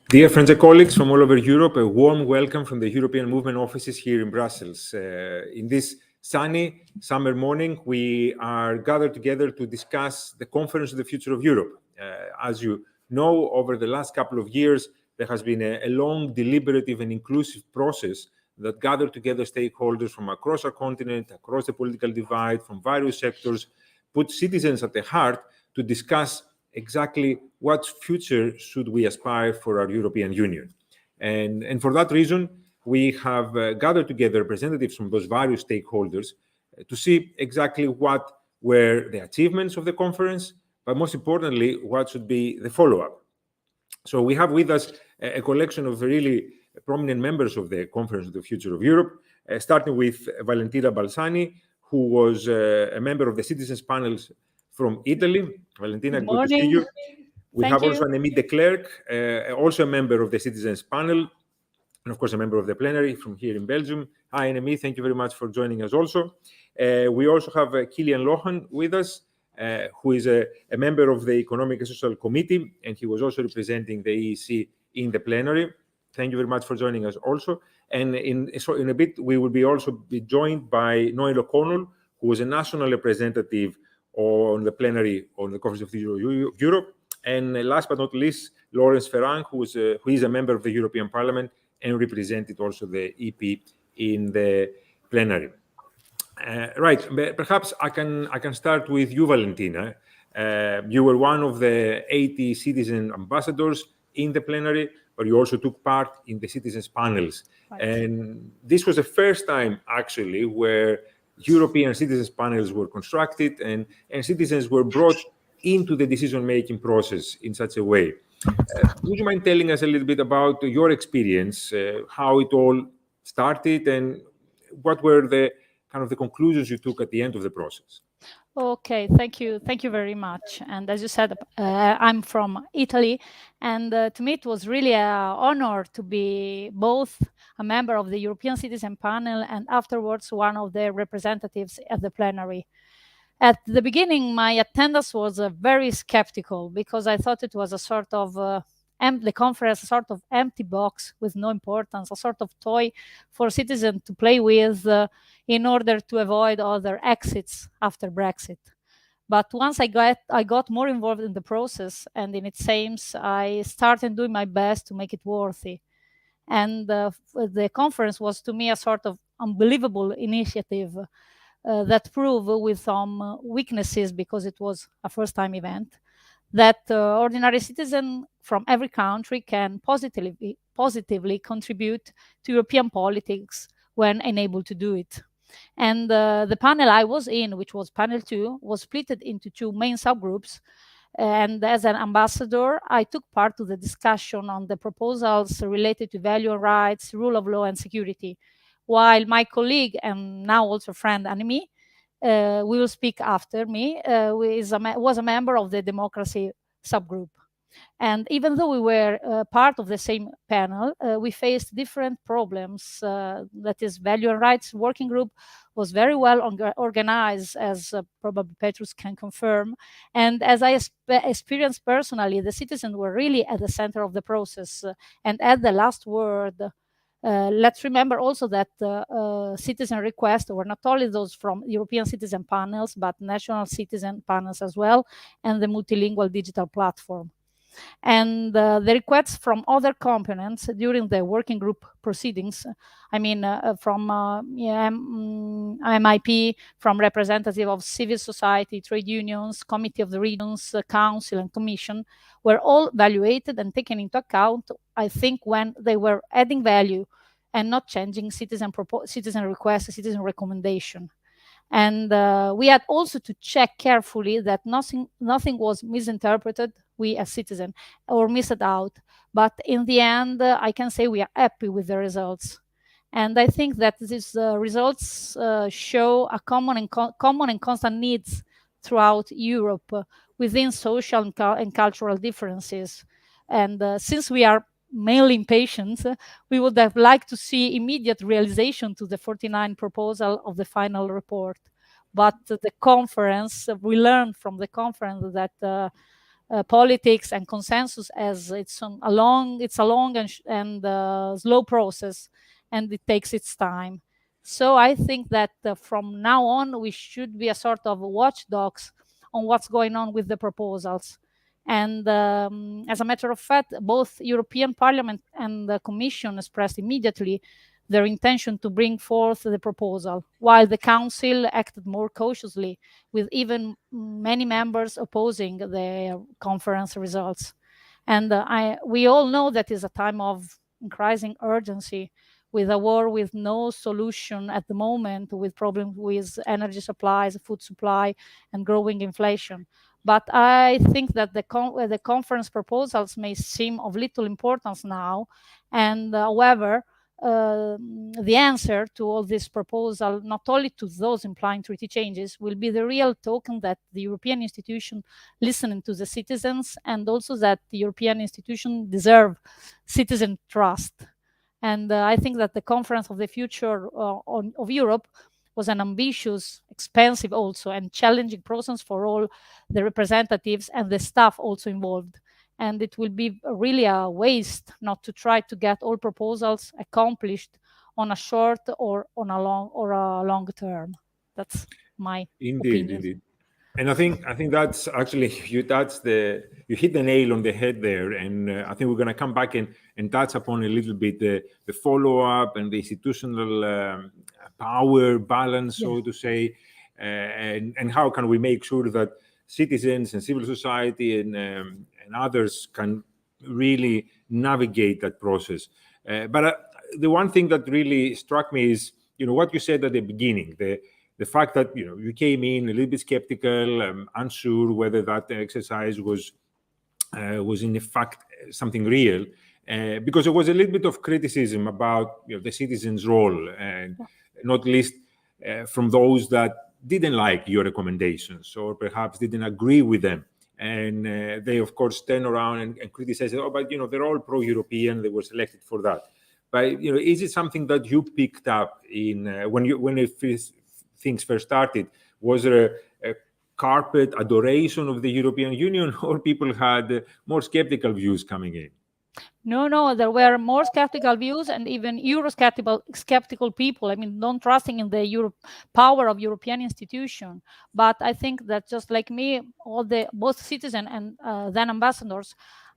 Dear friends and colleagues from all over Europe, a warm welcome from the European Movement offices here in Brussels. In this sunny summer morning, we are gathered together to discuss the Conference of the Future of Europe. As you know, over the last couple of years, there has been a long, deliberative and inclusive process that gathered together stakeholders from across our continent, across the political divide, from various sectors, put citizens at the heart to discuss exactly what future should we aspire for our European Union. And for that reason, we have gathered together representatives from those various stakeholders to see exactly what were the achievements of the conference, but most importantly, what should be the follow-up. So we have with us a collection of really prominent members of the Conference of the Future of Europe, starting with Valentina Balzani, who was a member of the citizens panels from Italy. Valentina, good to see you. We have also Annemie de Klerk, also a member of the citizens panel, and of course a member of the plenary from here in Belgium. Hi, Annemie, thank you very much for joining us also. We also have Kilian Lohan with us, who is a member of the Economic and Social Committee, and he was also representing the EEC in the plenary. Thank you very much for joining us also. And in a bit, we will also be joined by Noel O'Connell, who is a national representative on the plenary on the Conference of Europe. And last but not least, Lawrence Ferrand, who is a member of the European Parliament and represented also the EP in the plenary. Right, perhaps I can start with you, Valentina. You were one of the 80 citizen ambassadors in the plenary, but you also took part in the citizens panels. Right. And this was the first time, actually, where European citizens panels were constructed and citizens were brought into the decision-making process in such a way. Would you mind telling us a little bit about your experience, how it all started, and what were the kind of the conclusions you took at the end of the process? Okay, thank you very much. And as you said, I'm from Italy, and to me it was really an honor to be both a member of the European Citizen Panel and afterwards one of the representatives at the plenary. At the beginning, my attendance was very skeptical because I thought it was a sort of the conference, a sort of empty box with no importance, a sort of toy for citizens to play with in order to avoid other exits after Brexit. But once I got more involved in the process and in its aims, I started doing my best to make it worthy. And the conference was to me a sort of unbelievable initiative that proved with some weaknesses, because it was a first-time event, that ordinary citizens from every country can positively contribute to European politics when enabled to do it. And the panel I was in, which was panel 2, was split into 2 main subgroups. And as an ambassador, I took part to the discussion on the proposals related to value and rights, rule of law, and security, while my colleague and now also friend Annemie will speak after me, was a member of the democracy subgroup. And even though we were part of the same panel, we faced different problems. That is, value and rights working group was very well organized, as probably Petrus can confirm. And as I experienced personally, the citizens were really at the center of the process and at the last word. Let's remember also that citizen requests were not only those from European citizen panels, but national citizen panels as well, and the multilingual digital platform. And the requests from other components during the working group proceedings, from MIP, from representative of civil society, trade unions, committee of the regions, council and commission, were all evaluated and taken into account, I think, when they were adding value and not changing citizen requests, citizen recommendation. And we had also to check carefully that nothing was misinterpreted, we as citizens, or missed out. But in the end, I can say we are happy with the results. And I think that these results show a common and constant needs throughout Europe within social and cultural differences. And since we are mainly impatient, we would have liked to see immediate realization to the 49 proposal of the final report. But the conference, we learned from the conference that politics and consensus, as it's a long and slow process, and it takes its time. So I think that from now on, we should be a sort of watchdogs on what's going on with the proposals. And as a matter of fact, both European Parliament and the Commission expressed immediately their intention to bring forth the proposal, while the Council acted more cautiously, with even many members opposing the conference results. And we all know that is a time of increasing urgency, with a war with no solution at the moment, with problems with energy supplies, food supply, and growing inflation. But I think that the conference proposals may seem of little importance now, and however, the answer to all this proposal, not only to those implying treaty changes, will be the real token that the European institution listening to the citizens, and also that the European institution deserve citizen trust. And I think that the Conference of the Future of Europe was an ambitious, expensive also, and challenging process for all the representatives and the staff also involved. And it will be really a waste not to try to get all proposals accomplished on a short or on a long term. That's my opinion. Indeed. And I think that's actually you hit the nail on the head there, and I think we're going to come back and touch upon a little bit the follow up and the institutional power balance, so to say, and how can we make sure that citizens and civil society and others can really navigate that process. But the one thing that really struck me is what you said at the beginning, the fact that you came in a little bit skeptical, unsure whether that exercise was in fact something real, because there was a little bit of criticism about the citizens' role, and not least from those that didn't like your recommendations or perhaps didn't agree with them, and they of course turn around and criticize it. Oh, but they're all pro-European; they were selected for that. But is it something that you picked up in when things first started? Was there a carpet adoration of the European Union, or people had more skeptical views coming in? No, there were more skeptical views and even Euro-skeptical people. I mean, not trusting in the power of European institution. But I think that just like me, both citizens and then ambassadors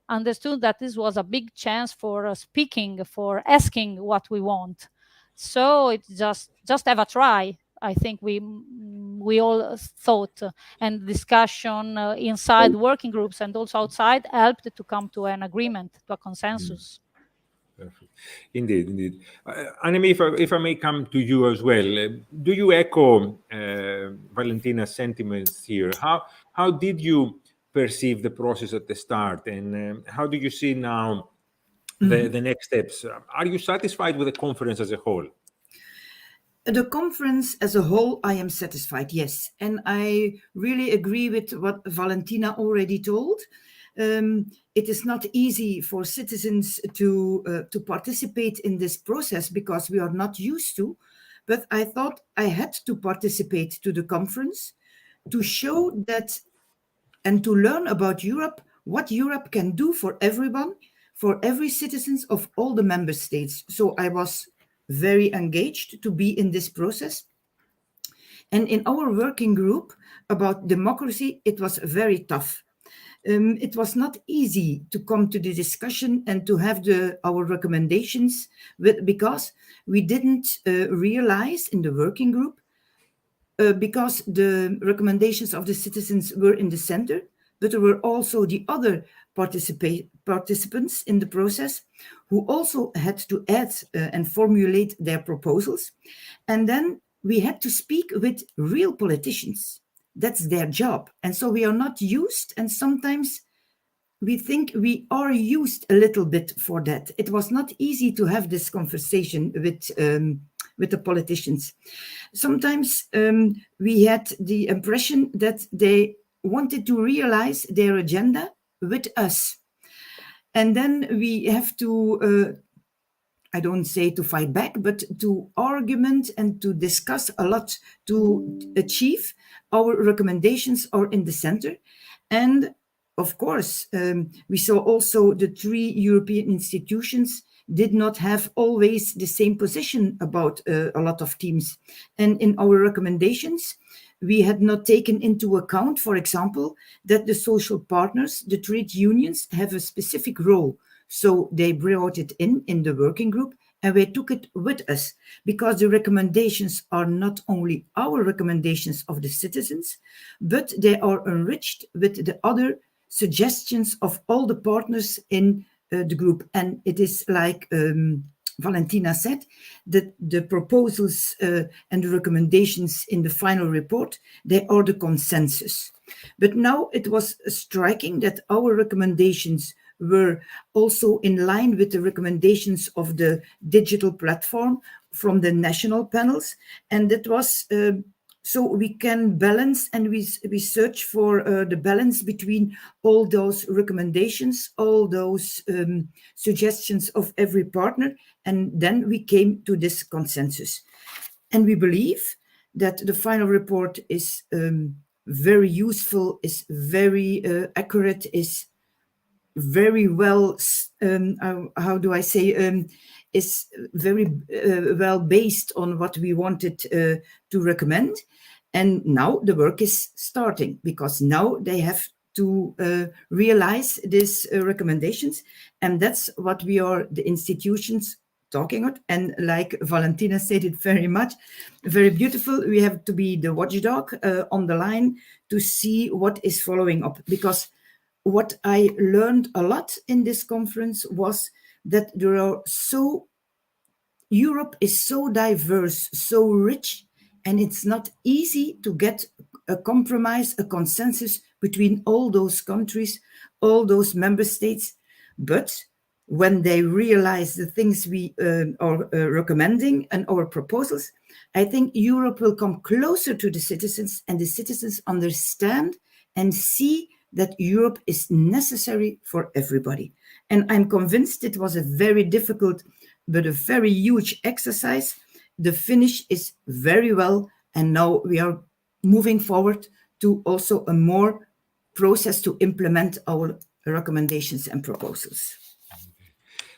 understood that this was a big chance for speaking, for asking what we want. So it's just have a try. I think we all thought, and discussion inside working groups and also outside helped to come to an agreement, to a consensus. Perfect. Indeed. Annemie, if I may come to you as well, do you echo Valentina's sentiments here? How did you perceive the process at the start, and how do you see now the next steps? Are you satisfied with the conference as a whole? The conference as a whole, I am satisfied, yes. And I really agree with what Valentina already told. It is not easy for citizens to participate in this process because we are not used to. But I thought I had to participate to the conference to show that and to learn about Europe, what Europe can do for everyone, for every citizens of all the member states. So I was very engaged to be in this process. And in our working group about democracy, it was very tough. It was not easy to come to the discussion and to have our recommendations because we didn't realize in the working group, because the recommendations of the citizens were in the center, but there were also the other participants in the process who also had to add and formulate their proposals. And then we had to speak with real politicians. That's their job. And so we are not used, and sometimes we think we are used a little bit for that. It was not easy to have this conversation with the politicians. Sometimes we had the impression that they wanted to realize their agenda with us. And then we have to, I don't say to fight back, but to argument and to discuss a lot to achieve our recommendations are in the center. And of course, we saw also the 3 European institutions did not have always the same position about a lot of themes. And in our recommendations, we had not taken into account, for example, that the social partners, the trade unions, have a specific role. So they brought it in the working group, and we took it with us, because the recommendations are not only our recommendations of the citizens, but they are enriched with the other suggestions of all the partners in the group. And it is like Valentina said, that the proposals and the recommendations in the final report, they are the consensus. But now it was striking that our recommendations were also in line with the recommendations of the digital platform from the national panels. And that was so we can balance, and we search for the balance between all those recommendations, all those suggestions of every partner, and then we came to this consensus. And we believe that the final report is very useful, is very accurate, is very well, how do I say, is very well based on what we wanted to recommend. And now the work is starting, because now they have to realize these recommendations. And that's what we are, the institutions, talking about. And like Valentina said it very much, very beautiful, we have to be the watchdog on the line to see what is following up. Because what I learned a lot in this conference was that Europe is so diverse, so rich, and it's not easy to get a compromise, a consensus between all those countries, all those member states. But when they realize the things we are recommending and our proposals, I think Europe will come closer to the citizens, and the citizens understand and see that Europe is necessary for everybody. And I'm convinced it was a very difficult but a very huge exercise. The finish is very well, and now we are moving forward to also a more process to implement our recommendations and proposals.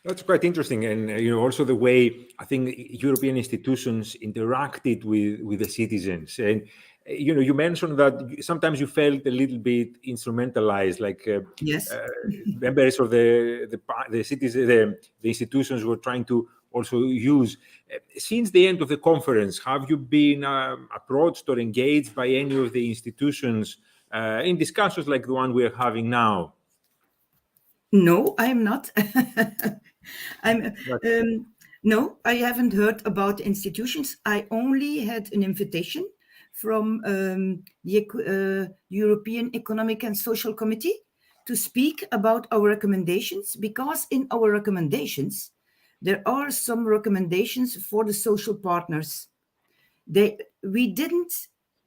That's quite interesting, and also the way I think European institutions interacted with the citizens. And you mentioned that sometimes you felt a little bit instrumentalized, like yes, members of the citizens, the institutions were trying to also use. Since the end of the conference, have you been approached or engaged by any of the institutions in discussions like the one we are having now? No, I'm not. No, I haven't heard about institutions. I only had an invitation from the European Economic and Social Committee to speak about our recommendations, because in our recommendations, there are some recommendations for the social partners. We didn't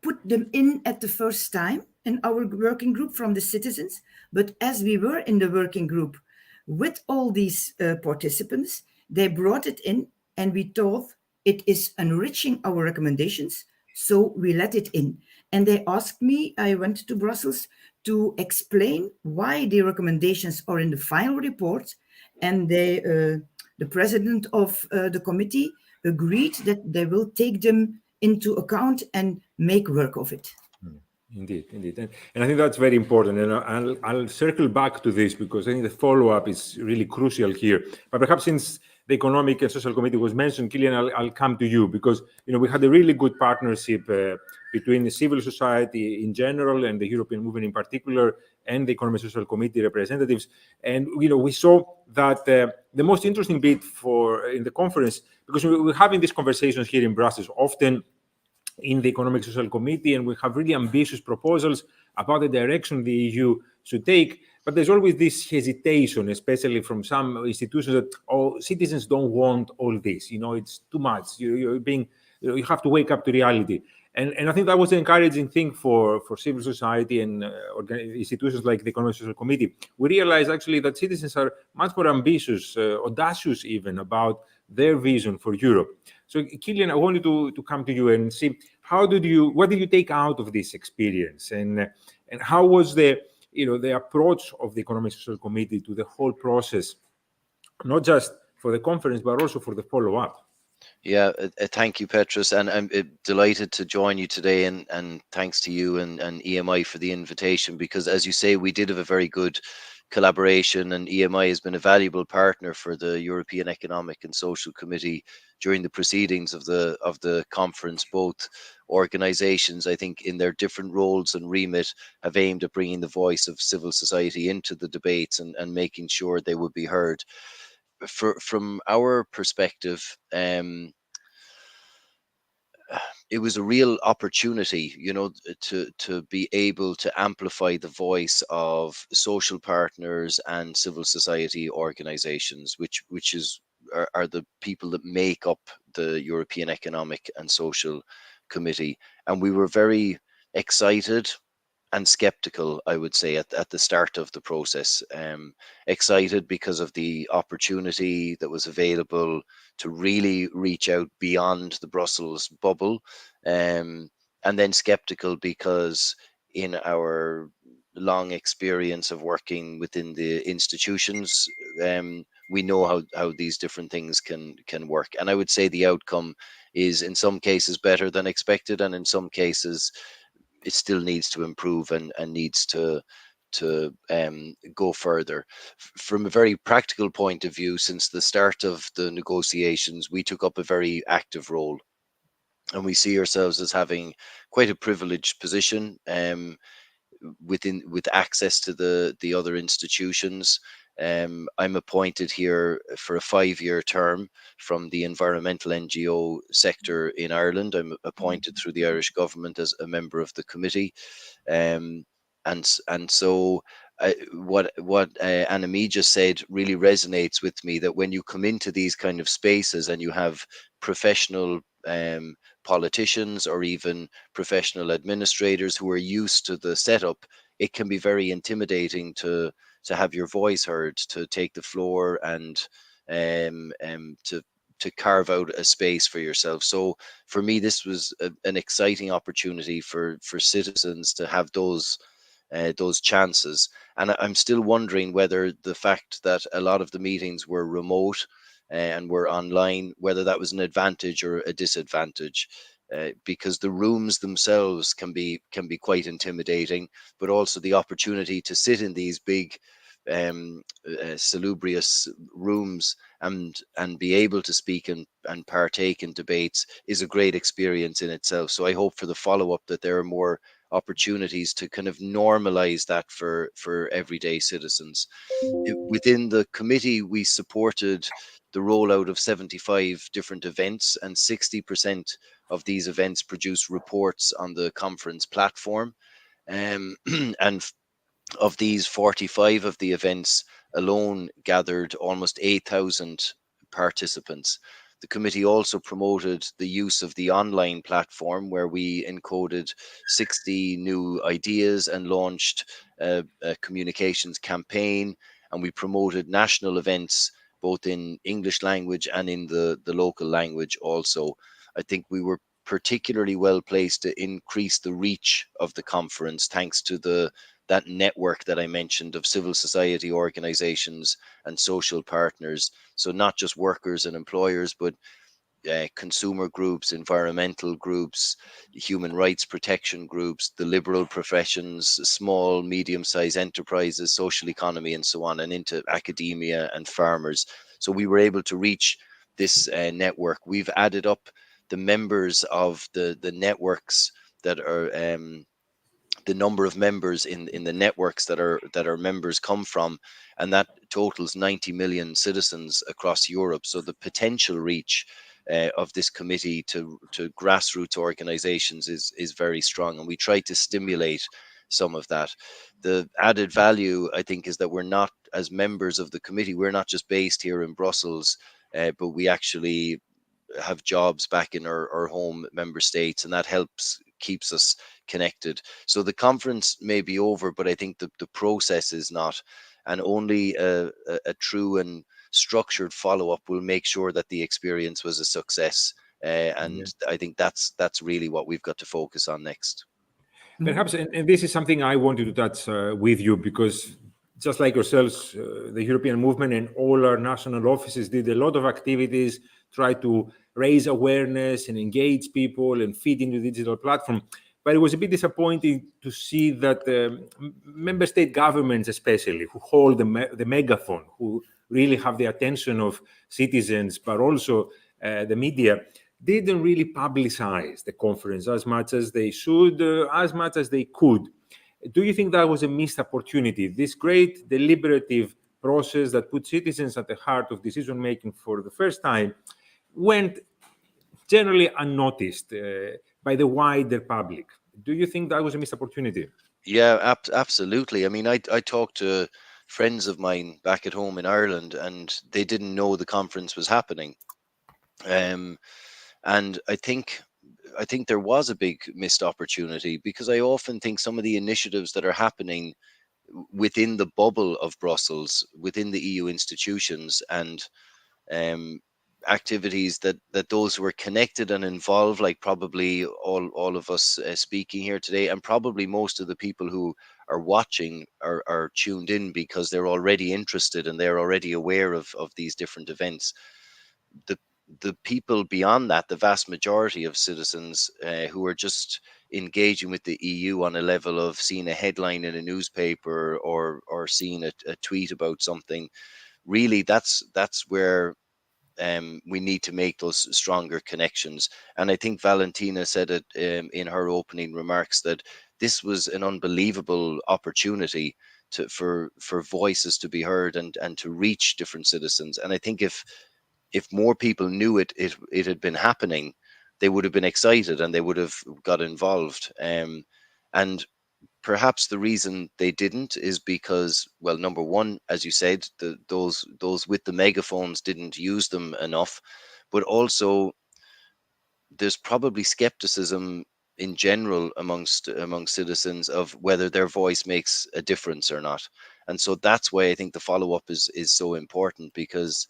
put them in at the first time in our working group from the citizens, but as we were in the working group with all these participants, they brought it in, and we thought it is enriching our recommendations, so we let it in. And they asked me, I went to Brussels to explain why the recommendations are in the final report, and the president of the committee agreed that they will take them into account and make work of it. Indeed. And I think that's very important. And I'll circle back to this, because I think the follow-up is really crucial here. But perhaps since the Economic and Social Committee was mentioned, Kilian, I'll come to you, because we had a really good partnership between the civil society in general and the European movement in particular, and the Economic and Social Committee representatives. And we saw that the most interesting bit in the conference, because we're having these conversations here in Brussels often in the Economic and Social Committee, and we have really ambitious proposals about the direction the EU should take. But there's always this hesitation, especially from some institutions, that citizens don't want all this. It's too much. You have to wake up to reality. And I think that was an encouraging thing for civil society and institutions like the Economic and Social Committee. We realized actually that citizens are much more ambitious, audacious even, about their vision for Europe. So, Kilian, I wanted to come to you and see what did you take out of this experience, and how was the the approach of the Economic Social Committee to the whole process, not just for the conference, but also for the follow-up. Yeah, thank you, Petrus, and I'm delighted to join you today, and thanks to you and EMI for the invitation, because as you say, we did have a very good collaboration, and EMI has been a valuable partner for the European Economic and Social Committee during the proceedings of the conference. Both organizations, I think, in their different roles and remit, have aimed at bringing the voice of civil society into the debates and making sure they would be heard. From our perspective, it was a real opportunity, to be able to amplify the voice of social partners and civil society organizations, which are the people that make up the European Economic and Social Committee. And we were very excited and skeptical, I would say, at the start of the process. Excited because of the opportunity that was available to really reach out beyond the Brussels bubble, and then skeptical because in our long experience of working within the institutions, we know how these different things can work. And I would say the outcome is in some cases better than expected, and in some cases it still needs to improve and needs to go further. From a very practical point of view, since the start of the negotiations, we took up a very active role, and we see ourselves as having quite a privileged position, with access to the other institutions. I'm appointed here for a 5-year term from the environmental NGO sector in Ireland. I'm appointed through the Irish government as a member of the committee, um, and so what Annemie just said really resonates with me, that when you come into these kind of spaces and you have professional politicians or even professional administrators who are used to the setup, it can be very intimidating to have your voice heard, to take the floor, and to carve out a space for yourself. So for me, this was an exciting opportunity for citizens to have those chances. And I'm still wondering whether the fact that a lot of the meetings were remote and were online, whether that was an advantage or a disadvantage. Because the rooms themselves can be quite intimidating, but also the opportunity to sit in these big salubrious rooms and be able to speak and partake in debates is a great experience in itself. So I hope for the follow-up that there are more opportunities to kind of normalize that for everyday citizens. Within the committee, we supported the rollout of 75 different events, and 60% of these events produce reports on the conference platform. And of these, 45 of the events alone gathered almost 8,000 participants. The committee also promoted the use of the online platform, where we encoded 60 new ideas and launched a communications campaign. And we promoted national events both in English language and in the local language also. I think we were particularly well placed to increase the reach of the conference thanks to that network that I mentioned of civil society organizations and social partners. So not just workers and employers, but consumer groups, environmental groups, human rights protection groups, the liberal professions, small, medium-sized enterprises, social economy, and so on, and into academia and farmers. So we were able to reach this network. We've added up the members of the networks that are the number of members in the networks that our members come from, and that totals 90 million citizens across Europe. So the potential reach of this committee to grassroots organizations is very strong, and we try to stimulate some of that. The added value, I think, is that we're not, as members of the committee, we're not just based here in Brussels, but we actually have jobs back in our home member states, and that keeps us connected. So the conference may be over, but I think the process is not, and only a true and structured follow-up will make sure that the experience was a success. And I think that's really what we've got to focus on next. Perhaps, and this is something I wanted to touch with you, because just like yourselves, the European movement and all our national offices did a lot of activities, try to raise awareness and engage people and feed into the digital platform. But it was a bit disappointing to see that member state governments, especially, who hold the megaphone, who really have the attention of citizens, but also the media, didn't really publicize the conference as much as they should, as much as they could. Do you think that was a missed opportunity? This great deliberative process that put citizens at the heart of decision making for the first time went generally unnoticed by the wider public. Do you think that was a missed opportunity? Yeah, absolutely. I mean, I talked to friends of mine back at home in Ireland, and they didn't know the conference was happening. And I think there was a big missed opportunity, because I often think some of the initiatives that are happening within the bubble of Brussels, within the EU institutions, and um, activities that those who are connected and involved, like probably all of us speaking here today, and probably most of the people who are watching are tuned in because they're already interested and they're already aware of these different events. The people beyond that, the vast majority of citizens who are just engaging with the EU on a level of seeing a headline in a newspaper or seeing a tweet about something, really that's where we need to make those stronger connections. And I think Valentina said it in her opening remarks, that this was an unbelievable opportunity for voices to be heard and to reach different citizens. And I think if more people knew it had been happening, they would have been excited and they would have got involved. And perhaps the reason they didn't is because, well, number one, as you said, those with the megaphones didn't use them enough, but also there's probably skepticism in general amongst citizens of whether their voice makes a difference or not. And so that's why I think the follow-up is so important, because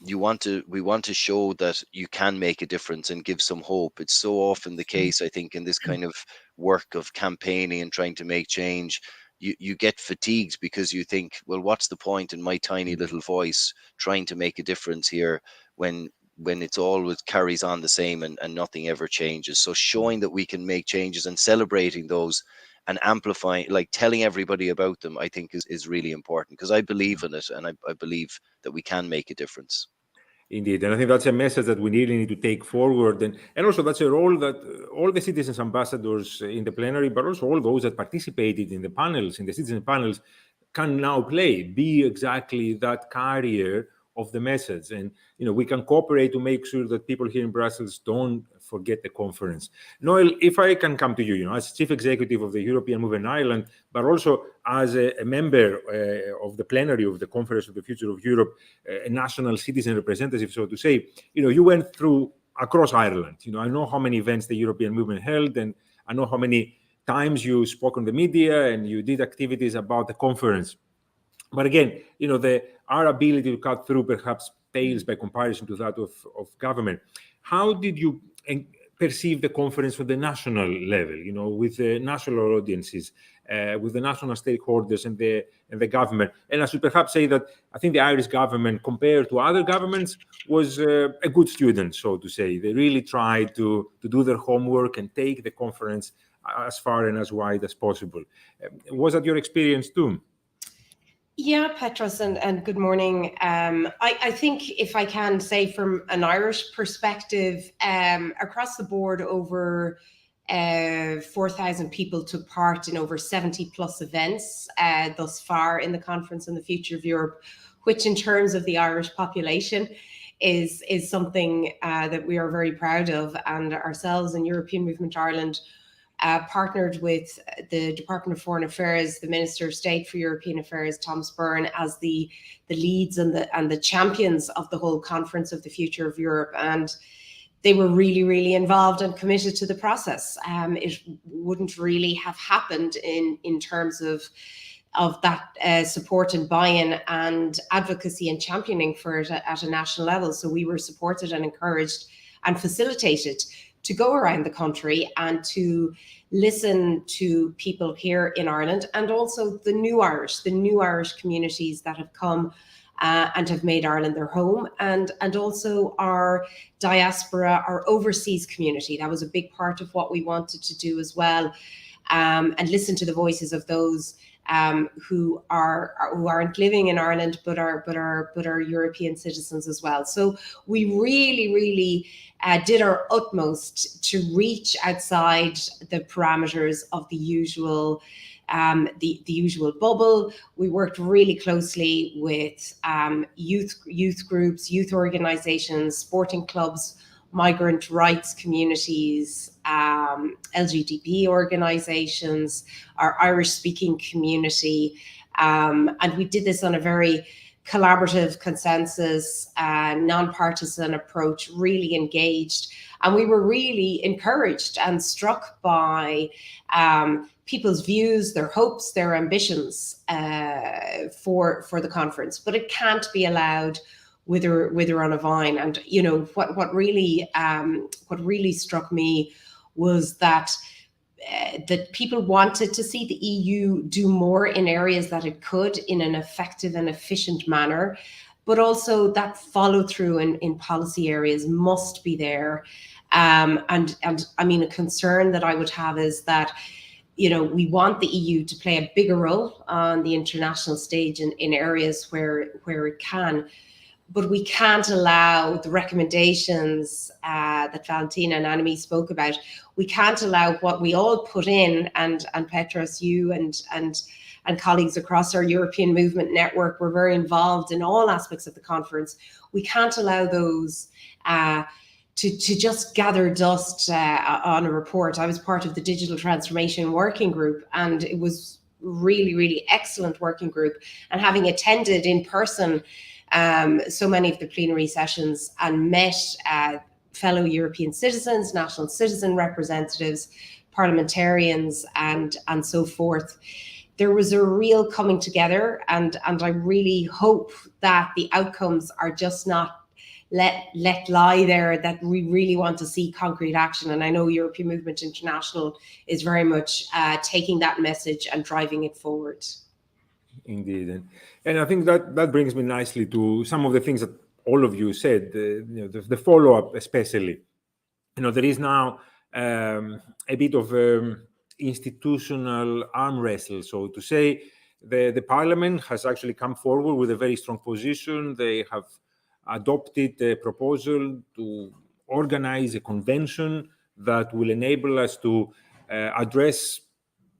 we want to show that you can make a difference and give some hope. It's so often the case, I think, in this kind of work of campaigning and trying to make change, you get fatigued because you think, well, what's the point in my tiny little voice trying to make a difference here when it's always carries on the same and nothing ever changes. So showing that we can make changes and celebrating those and amplifying, like telling everybody about them, I think is really important, because I believe in it, and I believe that we can make a difference. Indeed, and I think that's a message that we really need to take forward, and also that's a role that all the citizens ambassadors in the plenary, but also all those that participated in the panels, in the citizen panels, can now play, be exactly that carrier of the message. And we can cooperate to make sure that people here in Brussels don't forget the conference. Noel, if I can come to you, as chief executive of the European Movement Ireland, but also as a member of the plenary of the Conference of the Future of Europe, a national citizen representative, so to say, you went through across Ireland. I know how many events the European Movement held, and I know how many times you spoke on the media and you did activities about the conference. But again, our ability to cut through perhaps pales by comparison to that of government. How did you perceive the conference from the national level, with the national audiences, with the national stakeholders and the government? And I should perhaps say that I think the Irish government, compared to other governments, was a good student, so to say. They really tried to do their homework and take the conference as far and as wide as possible. Was that your experience too? Yeah, Petros, and good morning. I think if I can say from an Irish perspective, across the board, over 4,000 people took part in over 70 plus events thus far in the Conference on the Future of Europe, which in terms of the Irish population is something that we are very proud of. And ourselves in European Movement Ireland partnered with the Department of Foreign Affairs, the Minister of State for European Affairs, Thomas Byrne, as the leads and the champions of the whole Conference of the Future of Europe. And they were really, really involved and committed to the process. It wouldn't really have happened in terms of that support and buy-in and advocacy and championing for it at a national level. So we were supported and encouraged and facilitated to go around the country and to listen to people here in Ireland, and also the new Irish communities that have come and have made Ireland their home, and also our diaspora, our overseas community. That was a big part of what we wanted to do as well, and listen to the voices of those who aren't living in Ireland but are European citizens as well. So we really did our utmost to reach outside the parameters of the usual bubble. We worked really closely with youth groups, youth organizations, sporting clubs, migrant rights communities, LGBT organizations, our Irish-speaking community, and we did this on a very collaborative, consensus, non-partisan approach, really engaged. And we were really encouraged and struck by people's views, their hopes, their ambitions for the conference. But it can't be allowed wither on a vine. And you know what really struck me was that people wanted to see the EU do more in areas that it could in an effective and efficient manner, but also that follow through in policy areas must be there. And I mean, a concern that I would have is that, you know, we want the EU to play a bigger role on the international stage in areas where it can, but we can't allow the recommendations that Valentina and Annemie spoke about. We can't allow what we all put in, and Petros, you and colleagues across our European Movement Network were very involved in all aspects of the conference. We can't allow those to just gather dust on a report. I was part of the Digital Transformation Working Group, and it was really excellent working group. And having attended in person so many of the plenary sessions and met fellow European citizens, national citizen representatives, parliamentarians, and so forth, there was a real coming together, and I really hope that the outcomes are just not let lie there, that we really want to see concrete action. And I know European Movement International is very much taking that message and driving it forward. Indeed, and I think that brings me nicely to some of the things that all of you said. You know, the follow-up, especially. You know, there is now a bit of institutional arm wrestle, so to say. The Parliament has actually come forward with a very strong position. They have adopted a proposal to organize a convention that will enable us to address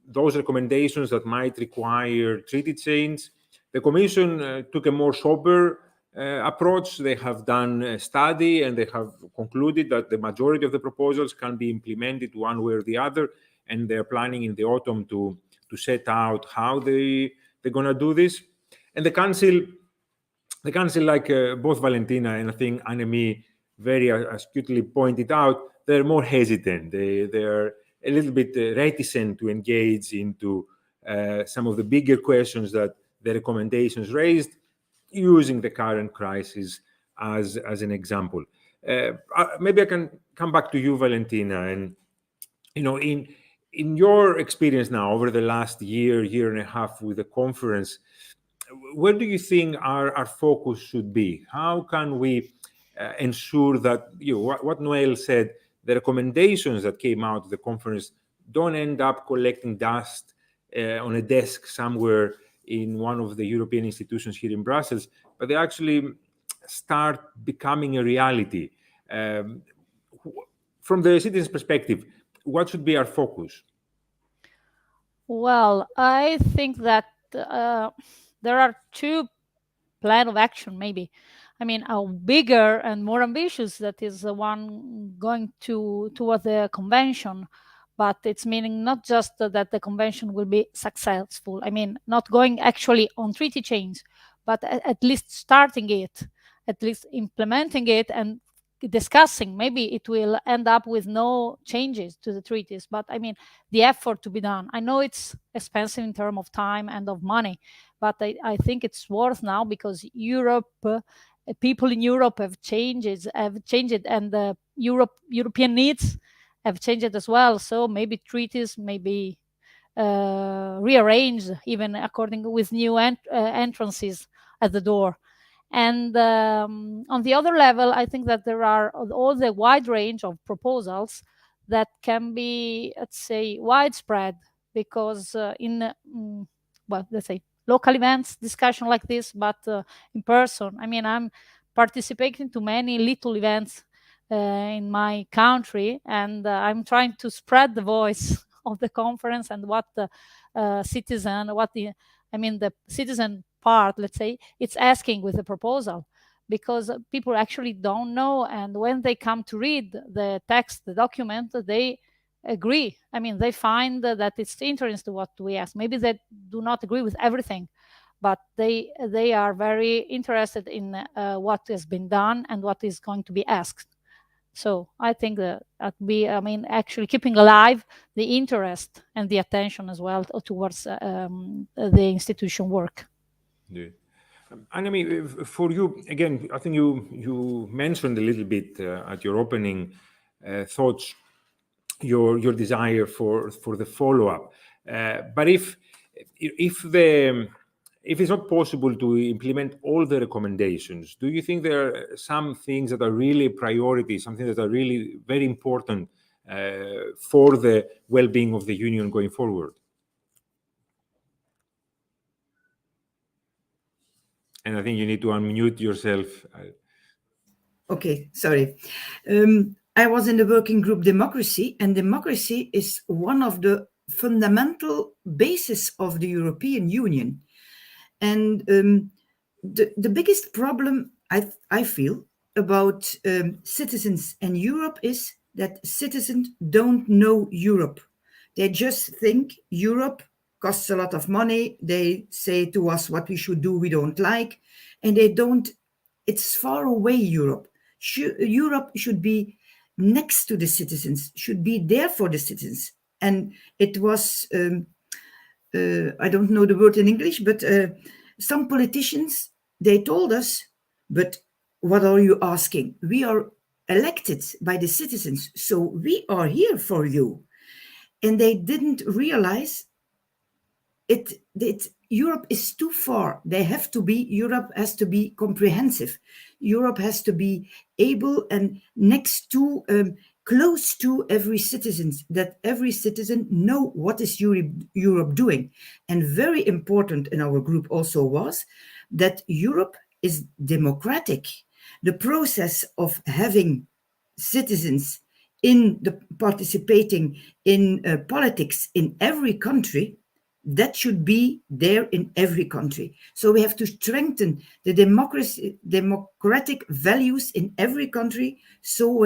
those recommendations that might require treaty change. The Commission took a more sober approach. They have done a study and they have concluded that the majority of the proposals can be implemented one way or the other, and they're planning in the autumn to set out how they're going to do this. And the Council, like both Valentina and I think Annemie very astutely pointed out, they're more hesitant. They're a little bit reticent to engage into some of the bigger questions that the recommendations raised, using the current crisis as an example. Maybe I can come back to you, Valentina, and you know, in your experience now over the last year and a half with the conference, where do you think our focus should be? How can we ensure that, you know, what Noel said, the recommendations that came out of the conference don't end up collecting dust on a desk somewhere in one of the European institutions here in Brussels, but they actually start becoming a reality? From the citizens' perspective, what should be our focus? Well, I think that there are two plans of action, maybe. I mean, a bigger and more ambitious, that is the one going toward the convention, but it's meaning not just that the convention will be successful. I mean, not going actually on treaty change, but at least starting it, at least implementing it and discussing. Maybe it will end up with no changes to the treaties, but I mean, the effort to be done. I know it's expensive in terms of time and of money, but I think it's worth now, because Europe, people in Europe have changed, and European needs have changed as well. So maybe treaties may be rearranged, even according with new entrances at the door. And on the other level, I think that there are all the wide range of proposals that can be, let's say, widespread, because well, let's say local events, discussion like this, but in person. I mean, I'm participating to many little events in my country, and I'm trying to spread the voice of the conference and what the the citizen part, let's say, it's asking with the proposal, because people actually don't know, and when they come to read the text, the document, they agree. I mean, they find that it's interesting to what we ask. Maybe they do not agree with everything, but they are very interested in what has been done and what is going to be asked. So I think that actually keeping alive the interest and the attention as well towards the institution work. Yeah. And I mean, for you, again, I think you mentioned a little bit at your opening thoughts your desire for the follow-up. But if it's not possible to implement all the recommendations, do you think there are some things that are really priorities, something that are really very important for the well-being of the Union going forward? And I think you need to unmute yourself. Okay, sorry. I was in the working group Democracy, and democracy is one of the fundamental bases of the European Union. And the biggest problem I feel about citizens and Europe is that citizens don't know Europe. They just think Europe costs a lot of money. They say to us what we should do, we don't like. And they don't, it's far away, Europe. Europe should be next to the citizens, should be there for the citizens. And it was, I don't know the word in English, but some politicians, they told us, but what are you asking? We are elected by the citizens, so we are here for you. And they didn't realize Europe is too far. Europe has to be comprehensive. Europe has to be able and next to, close to every citizen, that every citizen know what is Europe doing. And very important in our group also was that Europe is democratic. The process of having citizens participating in politics in every country, that should be there in every country. So we have to strengthen the democratic values in every country. So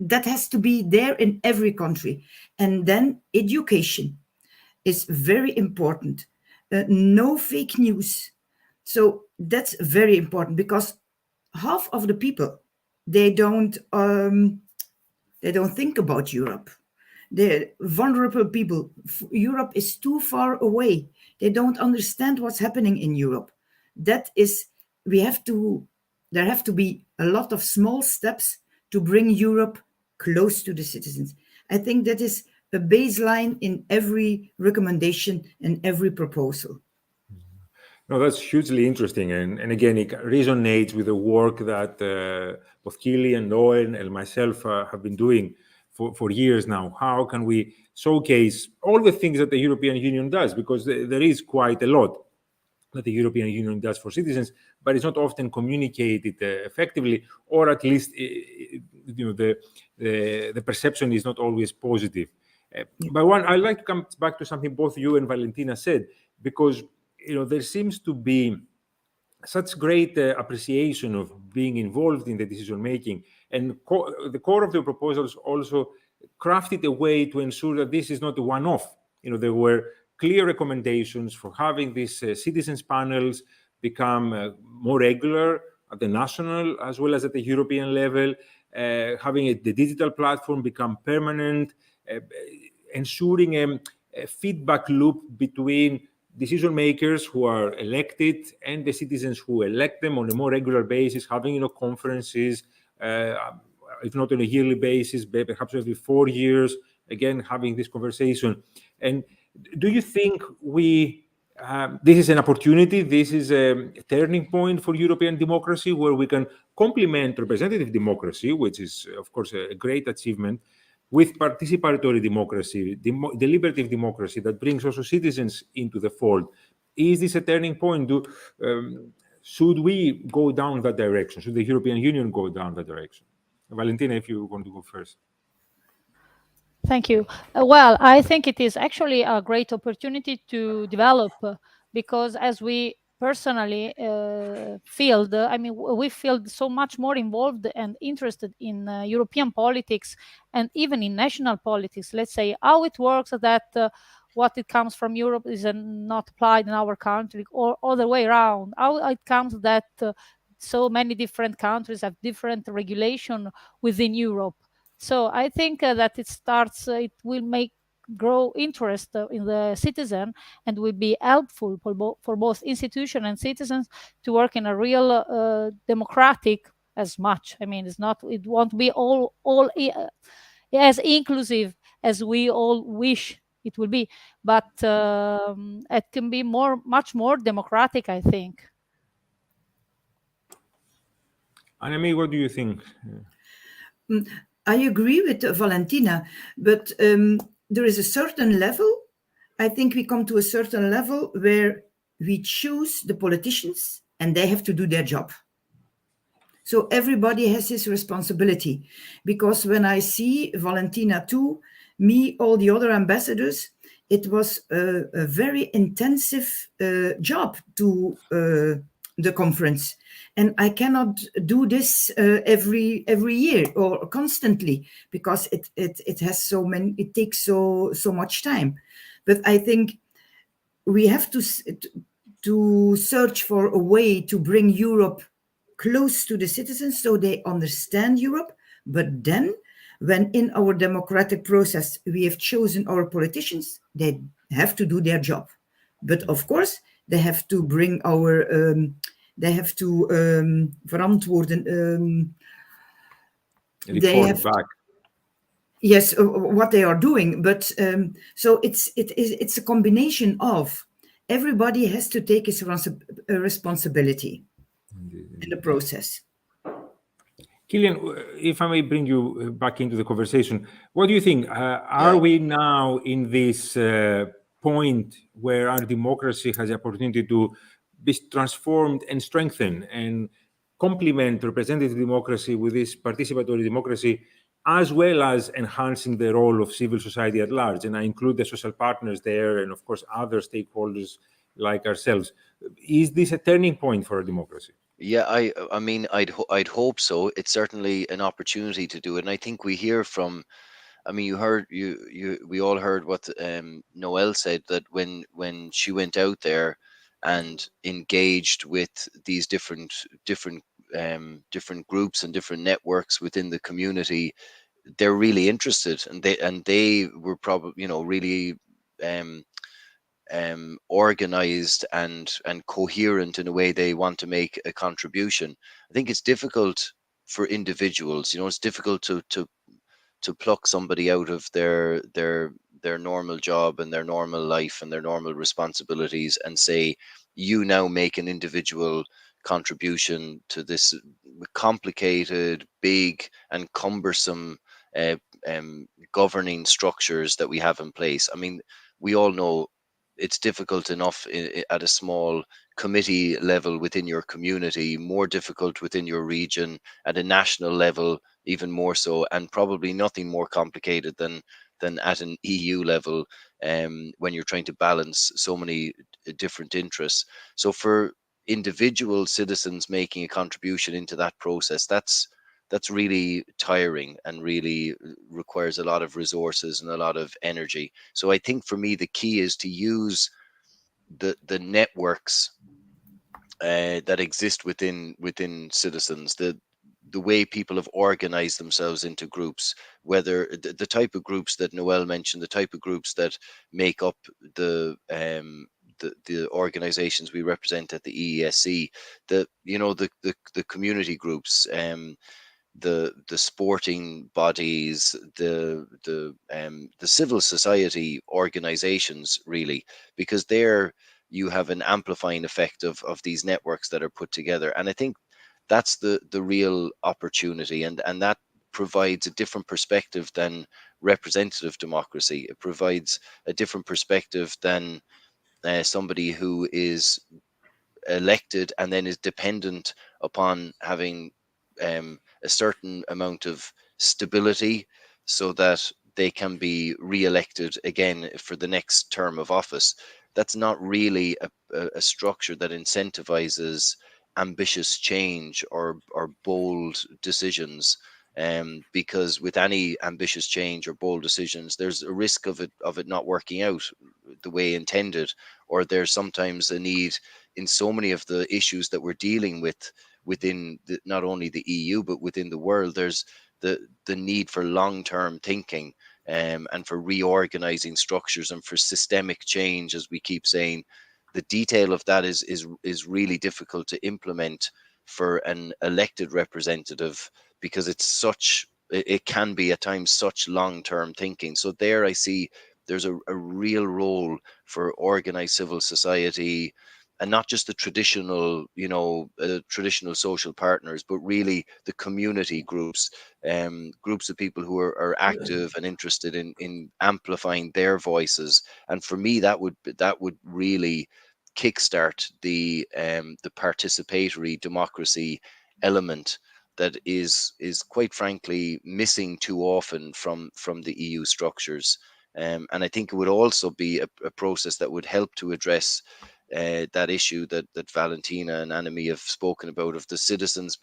that has to be there in every country. And then education is very important. No fake news. So that's very important, because half of the people, they don't think about Europe. The vulnerable people, Europe is too far away. They don't understand what's happening in Europe. There have to be a lot of small steps to bring Europe close to the citizens. I think that is a baseline in every recommendation and every proposal. No, that's hugely interesting. And again, it resonates with the work that both Kili and Owen and myself have been doing for years now. How can we showcase all the things that the European Union does? Because there is quite a lot that the European Union does for citizens, but it's not often communicated effectively, or at least the perception is not always positive. But I'd like to come back to something both you and Valentina said, because there seems to be such great appreciation of being involved in the decision making, and the core of the proposals also crafted a way to ensure that this is not a one-off. There were clear recommendations for having these citizens panels become more regular at the national as well as at the European level, having the digital platform become permanent, ensuring a feedback loop between decision makers who are elected and the citizens who elect them on a more regular basis, having conferences, if not on a yearly basis, perhaps every 4 years, again, having this conversation. And do you think this is an opportunity, this is a turning point for European democracy, where we can complement representative democracy, which is, of course, a great achievement, with participatory democracy, deliberative democracy that brings also citizens into the fold? Is this a turning point? Should we go down that direction? Should the European Union go down that direction? Valentina, if you want to go first. Thank you. Well, I think it is actually a great opportunity to develop because as we personally feel, we feel so much more involved and interested in European politics and even in national politics. Let's say how it works that what it comes from Europe is not applied in our country, or other way around. How it comes that so many different countries have different regulation within Europe. So I think that it will make grow interest in the citizen and will be helpful for both institution and citizens to work in a real democratic as much. I mean, it won't be all as inclusive as we all wish it will be, but it can be much more democratic, I think. Annemie, what do you think? I agree with Valentina, but there is a certain level. I think we come to a certain level where we choose the politicians and they have to do their job. So everybody has his responsibility. Because when I see Valentina too, me, all the other ambassadors, it was a very intensive job to the conference. And I cannot do this every year or constantly, because it has it takes so much time. But I think we have to search for a way to bring Europe close to the citizens so they understand Europe. But then, when in our democratic process we have chosen our politicians, they have to do their job. But of course, they have to bring they have to verantwoorden. They have back. Yes, what they are doing. But so it's a combination of everybody has to take his responsibility in the process. Kilian, if I may bring you back into the conversation, what do you think? Are we now in this point where our democracy has the opportunity to be transformed and strengthened and complement representative democracy with this participatory democracy, as well as enhancing the role of civil society at large? And I include the social partners there and, of course, other stakeholders like ourselves. Is this a turning point for our democracy? Yeah, I mean, I'd hope so. It's certainly an opportunity to do it, and I think we hear from. I mean, we all heard what Noelle said, that when she went out there and engaged with these different groups and different networks within the community, they're really interested, and they were probably really organized and coherent in a way they want to make a contribution. I think it's difficult for individuals. It's difficult to pluck somebody out of their normal job and their normal life and their normal responsibilities and say, you now make an individual contribution to this complicated, big and cumbersome governing structures that we have in place. I mean, we all know it's difficult enough at a small committee level within your community, more difficult within your region, at a national level even more so, and probably nothing more complicated than at an EU level, when you're trying to balance so many different interests. So for individual citizens making a contribution into that process, that's really tiring and really requires a lot of resources and a lot of energy. So I think for me the key is to use the networks that exist within citizens, the way people have organized themselves into groups, whether the type of groups that Noelle mentioned, the type of groups that make up the organizations we represent at the EESC, the community groups, the sporting bodies, the civil society organizations, really, because there you have an amplifying effect of these networks that are put together. And I think that's the real opportunity, and that provides a different perspective than representative democracy. It provides a different perspective than somebody who is elected and then is dependent upon having a certain amount of stability so that they can be re-elected again for the next term of office. That's not really a structure that incentivizes ambitious change or bold decisions. Because with any ambitious change or bold decisions, there's a risk of it not working out the way intended, or there's sometimes a need in so many of the issues that we're dealing with within not only the EU but within the world. There's the need for long-term thinking, and for reorganizing structures and for systemic change, as we keep saying. The detail of that is really difficult to implement for an elected representative, because it can be at times such long-term thinking. So there I see there's a real role for organized civil society, and not just the traditional, traditional social partners, but really the community groups, groups of people who are active and interested in amplifying their voices. And for me, that would really kickstart the participatory democracy element that is quite frankly missing too often from the EU structures. And I think it would also be a process that would help to address that issue that Valentina and Annemie have spoken about, of the citizens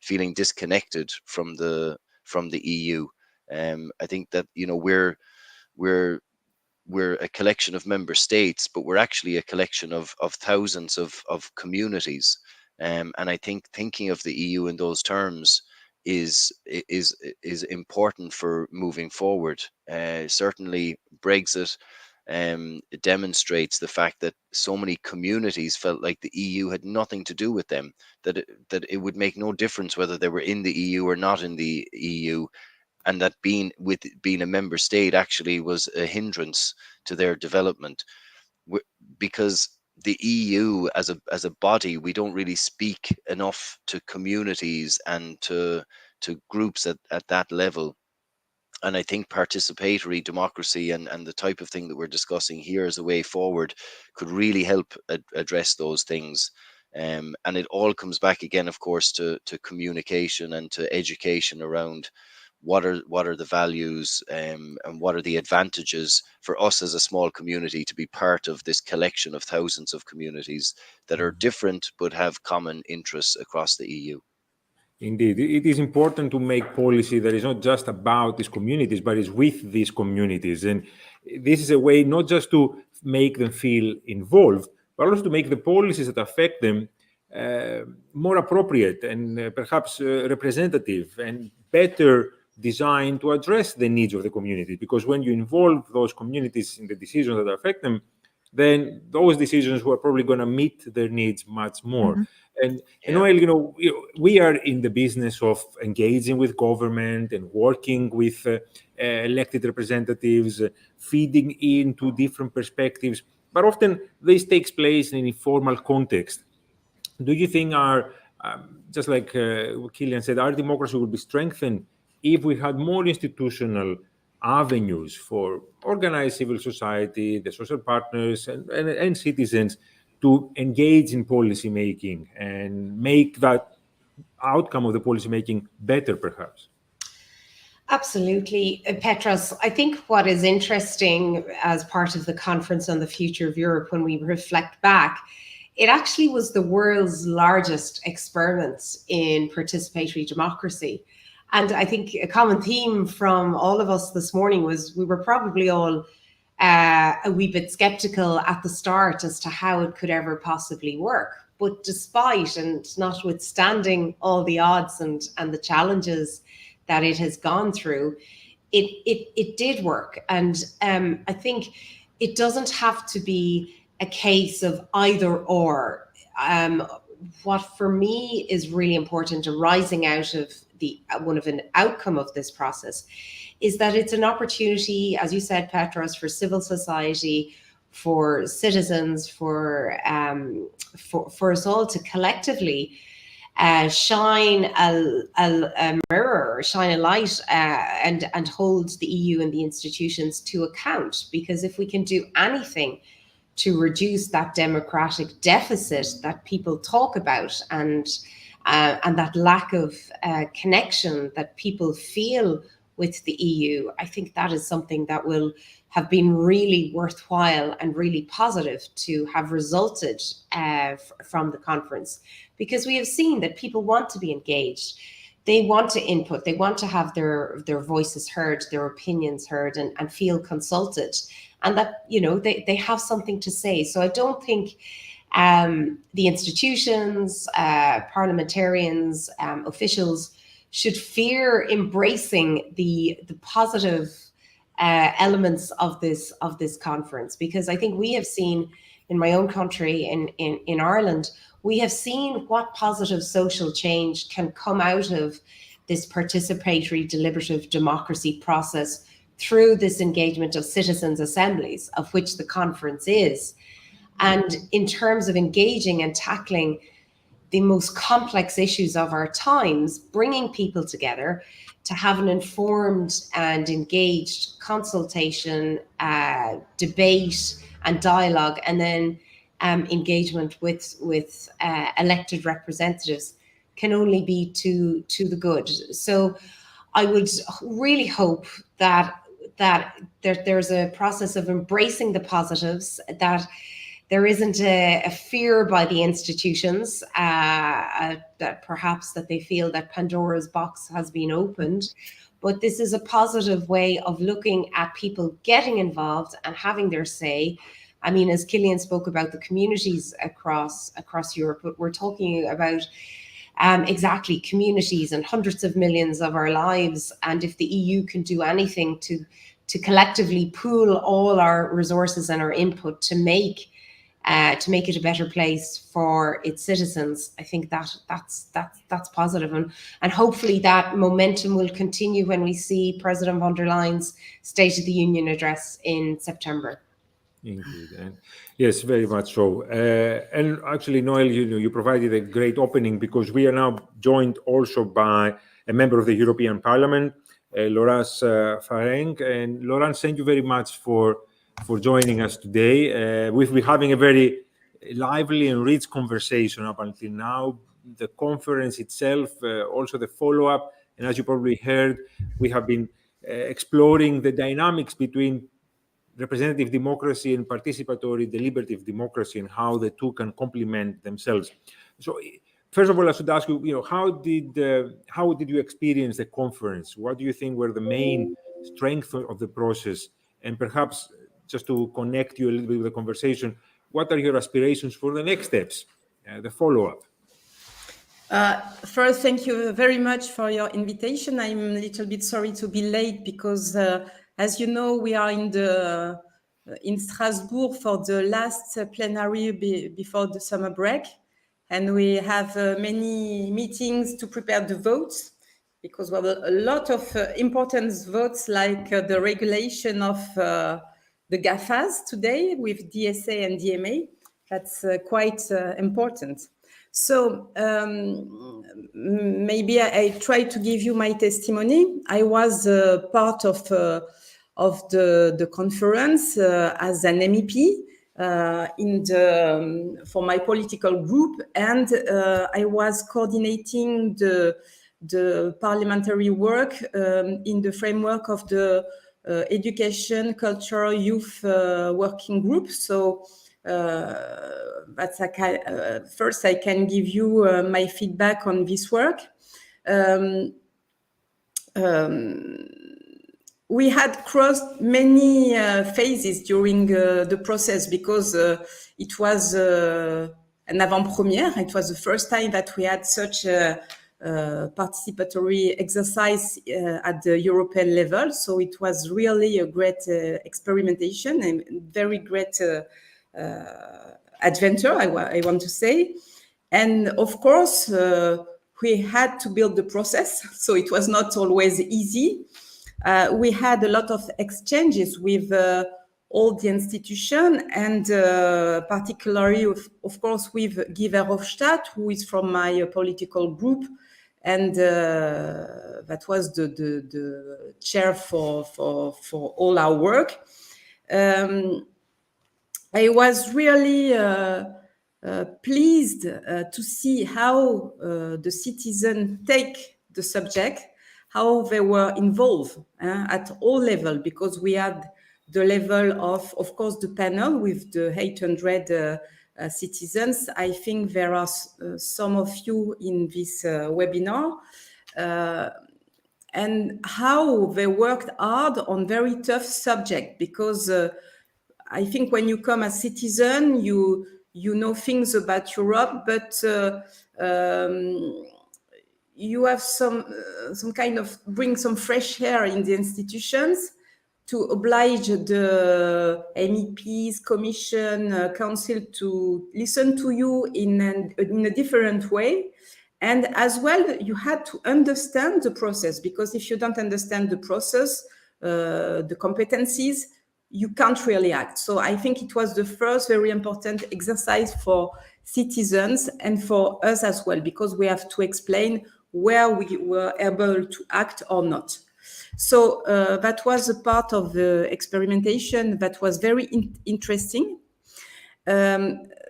feeling disconnected from the EU. I think that we're a collection of member states, but we're actually a collection of thousands of communities. And I think thinking of the EU in those terms is important for moving forward. Certainly, Brexit it demonstrates the fact that so many communities felt like the EU had nothing to do with them, that it would make no difference whether they were in the EU or not in the EU, and that being a member state actually was a hindrance to their development. Because the EU as a body, we don't really speak enough to communities and to groups at that level. And I think participatory democracy and the type of thing that we're discussing here as a way forward could really help address those things. And it all comes back again, of course, to communication and to education around what are the values, and what are the advantages for us as a small community to be part of this collection of thousands of communities that are different but have common interests across the EU. Indeed, it is important to make policy that is not just about these communities, but is with these communities. And this is a way not just to make them feel involved, but also to make the policies that affect them more appropriate and perhaps representative and better designed to address the needs of the community. Because when you involve those communities in the decisions that affect them, then those decisions were probably going to meet their needs much more. Mhm. And Noel, we are in the business of engaging with government and working with elected representatives, feeding into different perspectives. But often this takes place in an informal context. Do you think just like Killian said, our democracy would be strengthened if we had more institutional avenues for organized civil society, the social partners, and citizens to engage in policy making and make that outcome of the policy making better, perhaps? Absolutely, Petros. I think what is interesting as part of the Conference on the Future of Europe, when we reflect back, it actually was the world's largest experiments in participatory democracy. And I think a common theme from all of us this morning was we were probably all a wee bit skeptical at the start as to how it could ever possibly work. But despite and notwithstanding all the odds and the challenges that it has gone through, it did work. And I think it doesn't have to be a case of either or. What for me is really important arising out of one of an outcome of this process is that it's an opportunity, as you said, Petros, for civil society, for citizens, for us all to collectively shine a mirror, shine a light, and hold the EU and the institutions to account. Because if we can do anything to reduce that democratic deficit that people talk about, and that lack of connection that people feel with the EU, I think that is something that will have been really worthwhile and really positive to have resulted from the conference, because we have seen that people want to be engaged. They want to input, they want to have their voices heard, their opinions heard, and feel consulted, and that, you know, they have something to say. So I don't think the institutions, parliamentarians, officials should fear embracing the positive elements of this conference, because I think we have seen in my own country, in Ireland, we have seen what positive social change can come out of this participatory deliberative democracy process through this engagement of citizens' assemblies, of which the conference is. And in terms of engaging and tackling the most complex issues of our times, bringing people together to have an informed and engaged consultation, debate and dialogue, and then engagement with elected representatives can only be to the good. So I would really hope that there's a process of embracing the positives, that there isn't a fear by the institutions that perhaps that they feel that Pandora's box has been opened, but this is a positive way of looking at people getting involved and having their say. I mean, as Killian spoke about the communities across Europe, but we're talking about exactly communities and hundreds of millions of our lives. And if the EU can do anything to collectively pool all our resources and our input to make it a better place for its citizens, I think that's positive, and hopefully that momentum will continue when we see President von der Leyen's State of the Union address in September. Indeed, and yes, very much so. And actually, Noel, you provided a great opening, because we are now joined also by a member of the European Parliament, Laurence Fareng. And Laurence, thank you very much for joining us today. We've been having a very lively and rich conversation up until now. The conference itself, also the follow-up, and as you probably heard, we have been exploring the dynamics between representative democracy and participatory deliberative democracy, and how the two can complement themselves. So, first of all, I should ask you, how did you experience the conference? What do you think were the main strengths of the process? And perhaps, just to connect you a little bit with the conversation, what are your aspirations for the next steps, the follow-up? First, thank you very much for your invitation. I'm a little bit sorry to be late, because as you know, we are in Strasbourg for the last plenary before the summer break, and we have many meetings to prepare the votes, because we have a lot of important votes, like the regulation of the GAFAs today with DSA and DMA. That's quite important. So maybe I try to give you my testimony. I was part of the conference as an MEP for my political group, and I was coordinating the parliamentary work in the framework of the Education, Culture, Youth Working Group. So that's first I can give you my feedback on this work. We had crossed many phases during the process, because it was an avant-première. It was the first time that we had such a participatory exercise at the European level. So it was really a great experimentation and very great adventure, I want to say. And of course, we had to build the process, so it was not always easy. We had a lot of exchanges with all the institution, and particularly, of course, with Guy Verhofstadt, who is from my political group, and that was the chair for all our work. I was really pleased to see how the citizens take the subject, how they were involved at all levels, because we had the level of course, the panel with the 800 citizens. I think there are some of you in this webinar, and how they worked hard on very tough subject, because I think when you come as citizen, you know things about Europe, but you have some kind of bring some fresh air in the institutions to oblige the MEPs, Commission, Council to listen to you in a different way. And as well, you had to understand the process, because if you don't understand the process, the competencies, you can't really act. So I think it was the first very important exercise for citizens and for us as well, because we have to explain where we were able to act or not. So that was a part of the experimentation that was very interesting.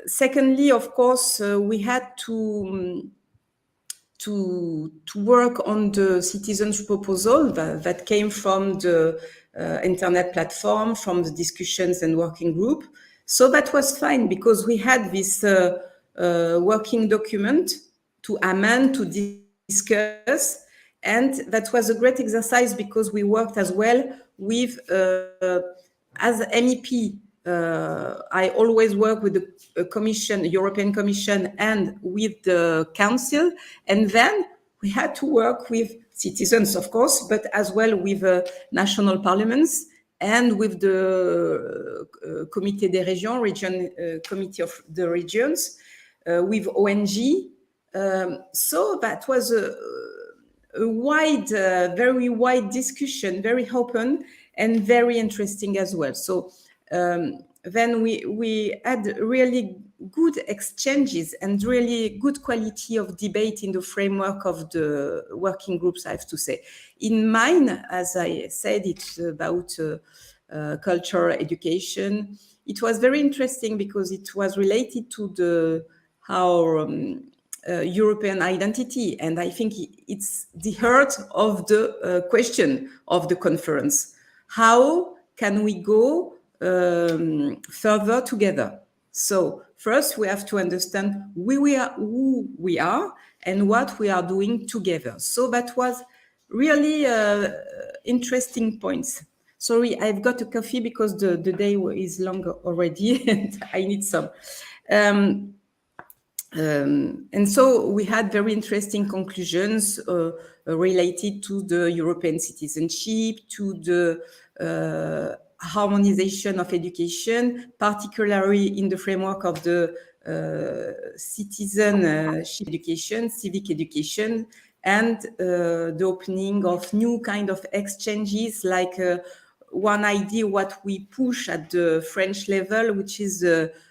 Secondly, of course, we had to work on the citizens' proposal that came from the internet platform, from the discussions and working group. So that was fine, because we had this working document to amend, to discuss, and that was a great exercise, because we worked as well with, as MEP, I always work with the Commission, European Commission, and with the Council. And then we had to work with citizens, of course, but as well with national parliaments and with the Comité des Régions, Committee of the Regions, with ONG. So that was a wide, very wide discussion, very open and very interesting as well. So then we had really good exchanges and really good quality of debate in the framework of the working groups, I have to say. In mine, as I said, it's about culture, education. It was very interesting because it was related to our European identity. And I think it's the heart of the question of the conference. How can we go further together? So first, we have to understand who we are and what we are doing together. So that was really interesting points. Sorry, I've got a coffee because the day is long already and I need some. And so we had very interesting conclusions related to the European citizenship, to the harmonization of education, particularly in the framework of the citizenship education, civic education, and the opening of new kind of exchanges, like one idea what we push at the French level, which is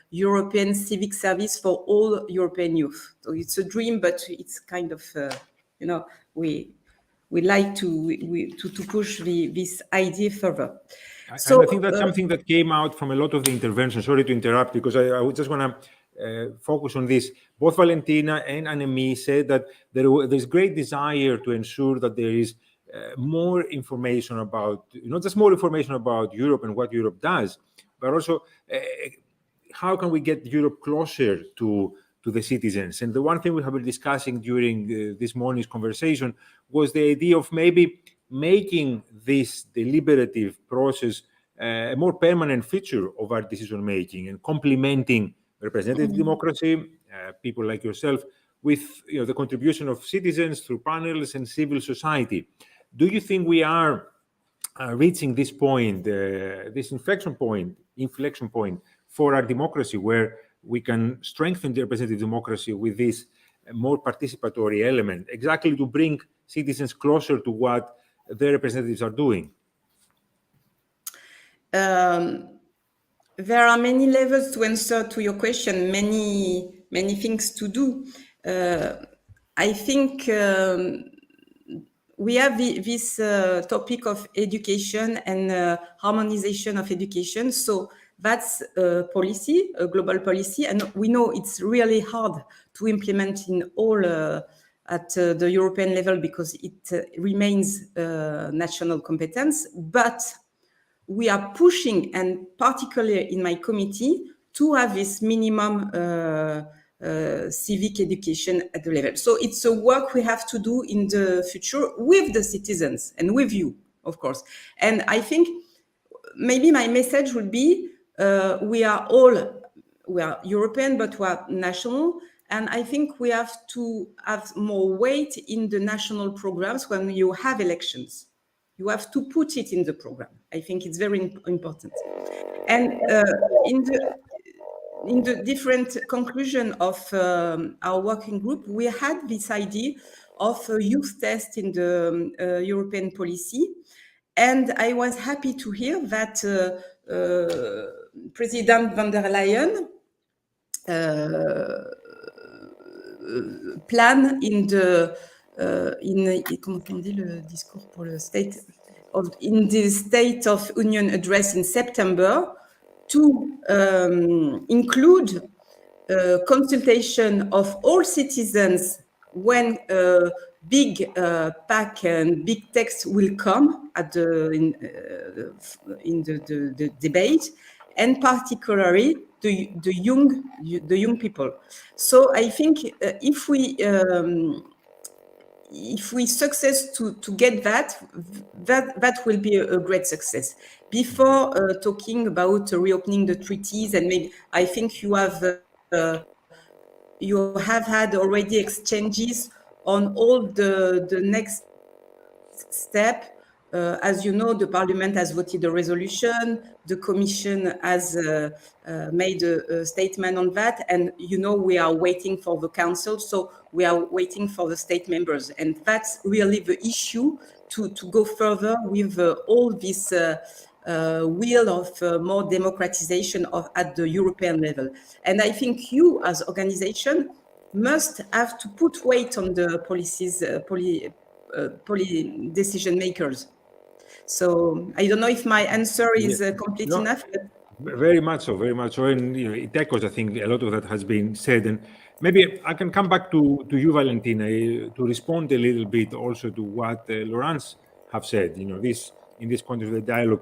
European civic service for all European youth. So it's a dream, but it's kind of, we like to push this idea further. So I think that's something that came out from a lot of the interventions. Sorry to interrupt, because I would just want to focus on this. Both Valentina and Annemie said that there's great desire to ensure that there is more information about, not just more information about Europe and what Europe does, but also how can we get Europe closer to the citizens? And the one thing we have been discussing during this morning's conversation was the idea of maybe making this deliberative process a more permanent feature of our decision-making and complementing representative democracy, people like yourself, with the contribution of citizens through panels and civil society. Do you think we are reaching this point, this inflection point for our democracy, where we can strengthen the representative democracy with this a more participatory element, exactly to bring citizens closer to what their representatives are doing? There are many levels to answer to your question, many things to do. I think we have this topic of education and harmonization of education. So that's a policy, a global policy. And we know it's really hard to implement in all at the European level because it remains national competence. But we are pushing, and particularly in my committee, to have this minimum civic education at the level. So it's a work we have to do in the future with the citizens and with you, of course. And I think maybe my message would be, we are European, but we are national. And I think we have to have more weight in the national programs when you have elections. You have to put it in the program. I think it's very important. And in the different conclusion of our working group, we had this idea of a youth test in the European policy. And I was happy to hear that President von der Leyen plan in the comment on dit le discours pour le in the State of Union address in September to include consultation of all citizens when big pack and big text will come at in the debate, and particularly the young people. So I think if we success to get that will be a great success. Before talking about reopening the treaties, and maybe I think you have had already exchanges on all the next step. As you know, the Parliament has voted a resolution, the Commission has made a statement on that, and you know we are waiting for the Council, so we are waiting for the state members, and that's really the issue to go further with all this will of more democratization at the European level. And I think you, as organization, must have to put weight on the policies, decision makers. So I don't know if my answer is complete enough. Very much so, very much so. And it echoes, I think, a lot of that has been said. And maybe I can come back to you, Valentina, to respond a little bit also to what Laurence have said, in this context of the dialogue.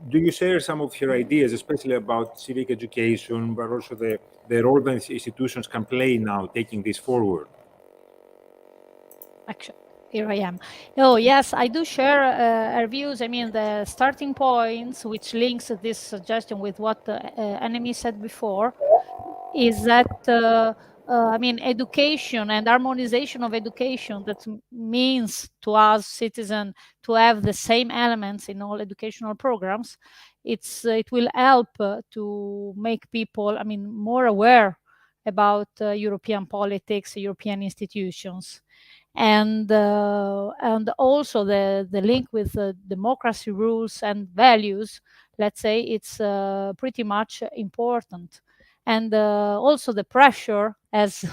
Do you share some of her ideas, especially about civic education, but also the role that institutions can play now taking this forward? Actually, here I am. Oh, yes, I do share our views. I mean, the starting points, which links this suggestion with what Enemy said before, is that, I mean, education and harmonization of education, that means to us citizens to have the same elements in all educational programs. It will help to make people, I mean, more aware about European politics, European institutions. And also the link with democracy rules and values, let's say, it's pretty much important. And also the pressure, as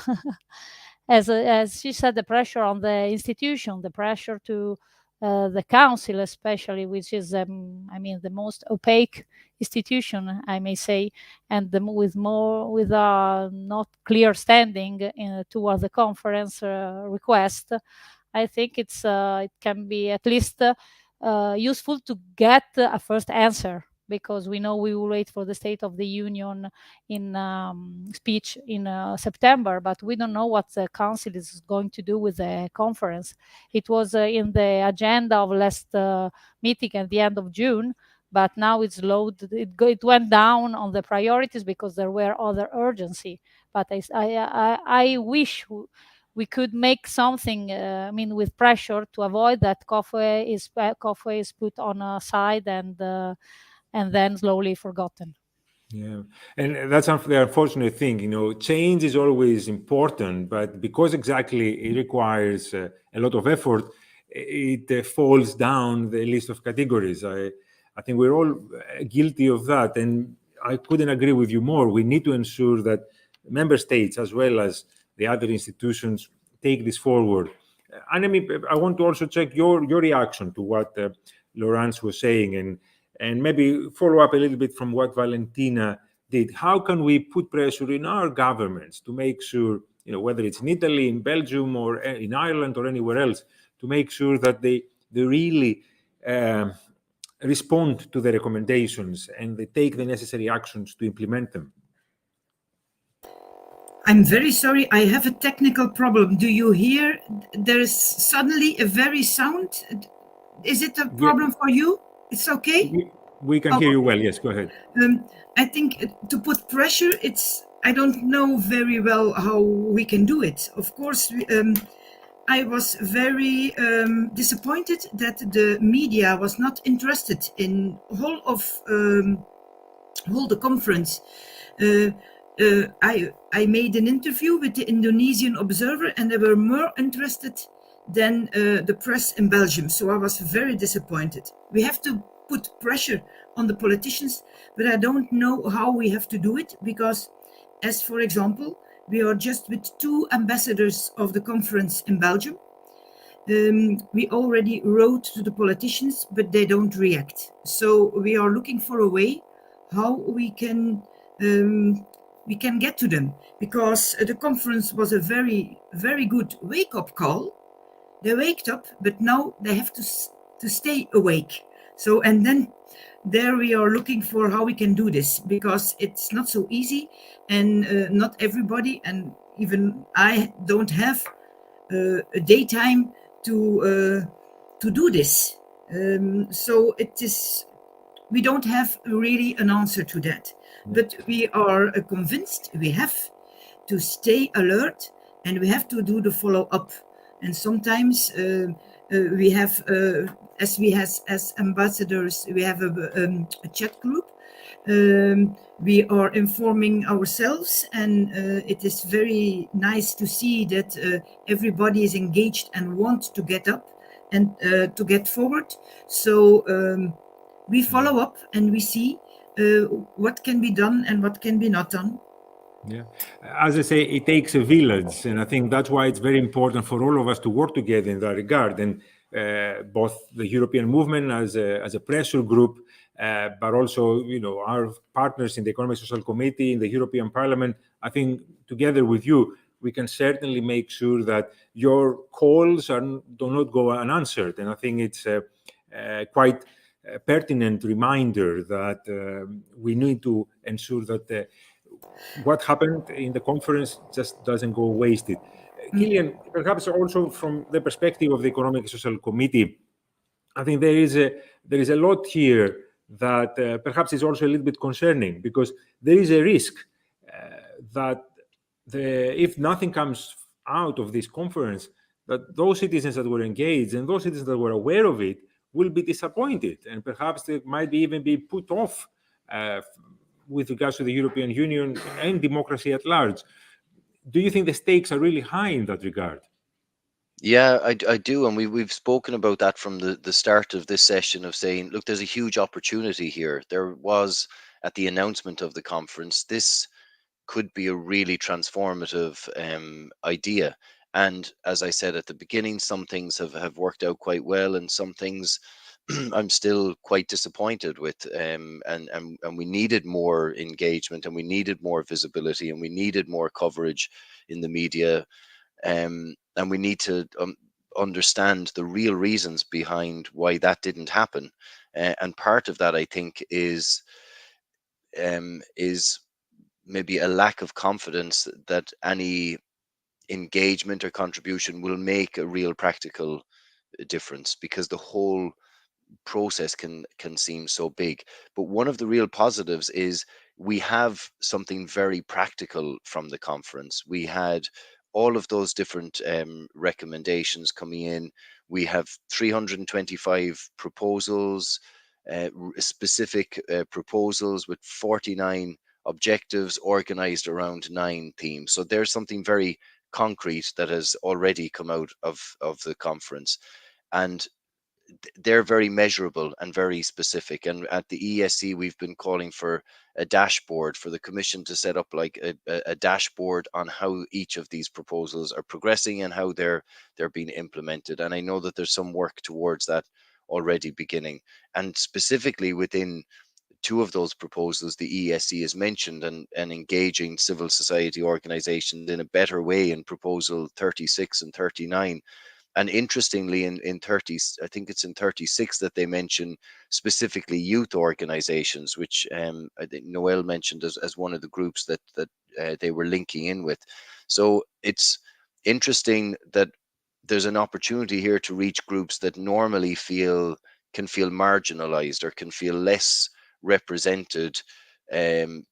as she said, the pressure on the institution, the pressure to the council especially, which is I mean the most opaque institution, I may say, and with a not clear standing toward the conference request. I think it can be at least useful to get a first answer, because we know we will wait for the State of the Union in speech in September, but we don't know what the Council is going to do with the conference. It was in the agenda of last meeting at the end of June, but now it's loaded. It went down on the priorities because there were other urgency. But I wish we could make something, I mean, with pressure to avoid that COFE is put on a side and then slowly forgotten. Yeah, and that's the unfortunate thing. Change is always important, but because exactly it requires a lot of effort, it falls down the list of categories. I think we're all guilty of that, and I couldn't agree with you more. We need to ensure that member states, as well as the other institutions, take this forward. Anemi, I want to also check your reaction to what Laurence was saying, and maybe follow up a little bit from what Valentina did. How can we put pressure in our governments to make sure, whether it's in Italy, in Belgium, or in Ireland, or anywhere else, to make sure that they really respond to the recommendations and they take the necessary actions to implement them? I'm very sorry, I have a technical problem. Do you hear? There's suddenly a very sound. Is it a problem for you? It's okay? We can hear you well. Yes, go ahead. I think to put pressure, I don't know very well how we can do it. Of course, I was very disappointed that the media was not interested in whole the conference. I made an interview with the Indonesian Observer, and they were more interested than the press in Belgium. So I was very disappointed. We have to put pressure on the politicians, but I don't know how we have to do it, because, as for example, we are just with 2 ambassadors of the conference in Belgium. We already wrote to the politicians, but they don't react. So we are looking for a way how we can get to them, because the conference was a very, very good wake-up call. They waked up, but now they have to stay awake. So, and then there we are looking for how we can do this, because it's not so easy, and not everybody, and even I don't have a daytime to do this. So we don't have really an answer to that, but we are convinced we have to stay alert, and we have to do the follow-up. And sometimes we have, as ambassadors, we have a chat group. We are informing ourselves, and it is very nice to see that everybody is engaged and wants to get up and to get forward. So we follow up, and we see what can be done and what can be not done. Yeah, as I say, it takes a village, and I think that's why it's very important for all of us to work together in that regard. And both the European movement as a pressure group, but also our partners in the Economic Social Committee in the European Parliament. I think together with you, we can certainly make sure that your calls do not go unanswered. And I think it's quite a pertinent reminder that we need to ensure that what happened in the conference just doesn't go wasted. Kilian, perhaps also from the perspective of the Economic and Social Committee, I think there is a lot here that perhaps is also a little bit concerning, because there is a risk that if nothing comes out of this conference, that those citizens that were engaged and those citizens that were aware of it will be disappointed, and perhaps they might even be put off with regards to the European Union and democracy at large. Do you think the stakes are really high in that regard? Yeah, I do, and we've spoken about that from the start of this session, of saying, look, there's a huge opportunity here. There was, at the announcement of the conference, this could be a really transformative idea. And as I said at the beginning, some things have worked out quite well, and some things I'm still quite disappointed with. And we needed more engagement, and we needed more visibility, and we needed more coverage in the media. And we need to understand the real reasons behind why that didn't happen. And part of that, I think, is maybe a lack of confidence that any engagement or contribution will make a real practical difference, because the whole process can seem so big. But one of the real positives is we have something very practical from the conference. We had all of those different recommendations coming in. We have 325 proposals. specific proposals with 49 objectives organized around 9 themes. So there's something very concrete that has already come out of the conference, and they're very measurable and very specific. And at the ESC, we've been calling for a dashboard, for the Commission to set up like a dashboard on how each of these proposals are progressing and how they're being implemented. And I know that there's some work towards that already beginning. And specifically within 2 of those proposals, the ESC is mentioned, and engaging civil society organizations in a better way in proposal 36 and 39. And interestingly, in 30, I think it's in 36 that they mention specifically youth organizations, which I think Noel mentioned as one of the groups that they were linking in with. So it's interesting that there's an opportunity here to reach groups that normally can feel marginalized or can feel less represented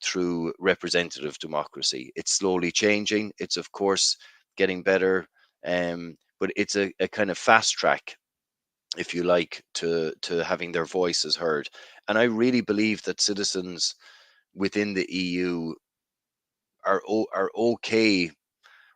through representative democracy. It's slowly changing. It's of course getting better. But it's a kind of fast track, if you like, to having their voices heard. And I really believe that citizens within the EU are okay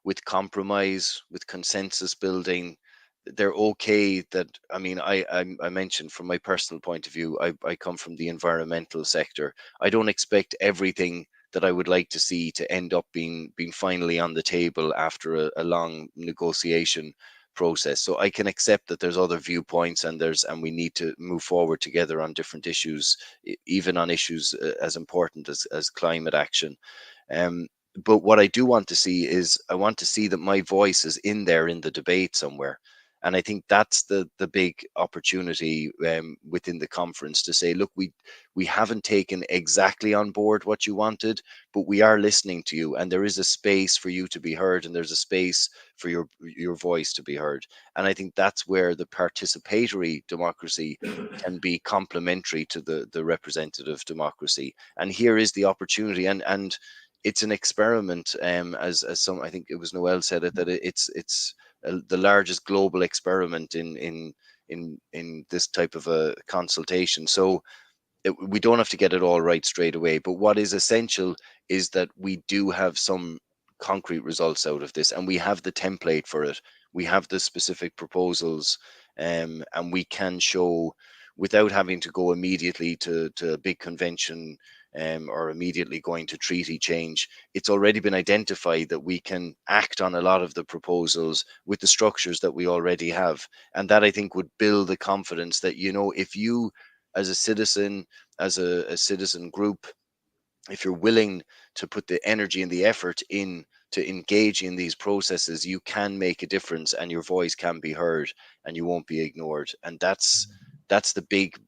with compromise, with consensus building. They're okay that, I mean, I mentioned from my personal point of view, I come from the environmental sector. I don't expect everything that I would like to see to end up being finally on the table after a long negotiation process. So I can accept that there's other viewpoints, and we need to move forward together on different issues, even on issues as important as climate action. But what I do want to see is, I want to see that my voice is in there in the debate somewhere. And I think that's the big opportunity within the conference, to say, look, we haven't taken exactly on board what you wanted, but we are listening to you, and there is a space for you to be heard, and there's a space for your voice to be heard. And I think that's where the participatory democracy can be complementary to the representative democracy. And here is the opportunity, and it's an experiment, as some, I think it was Noel said it, that it's the largest global experiment in this type of a consultation. So we don't have to get it all right straight away, but what is essential is that we do have some concrete results out of this, and we have the template for it. We have the specific proposals, and we can show, without having to go immediately to a big convention, or immediately going to treaty change. It's already been identified that we can act on a lot of the proposals with the structures that we already have. And that, I think, would build the confidence that, you know, if you as a citizen, as a citizen group, if you're willing to put the energy and the effort in to engage in these processes, you can make a difference, and your voice can be heard, and you won't be ignored. And that's the big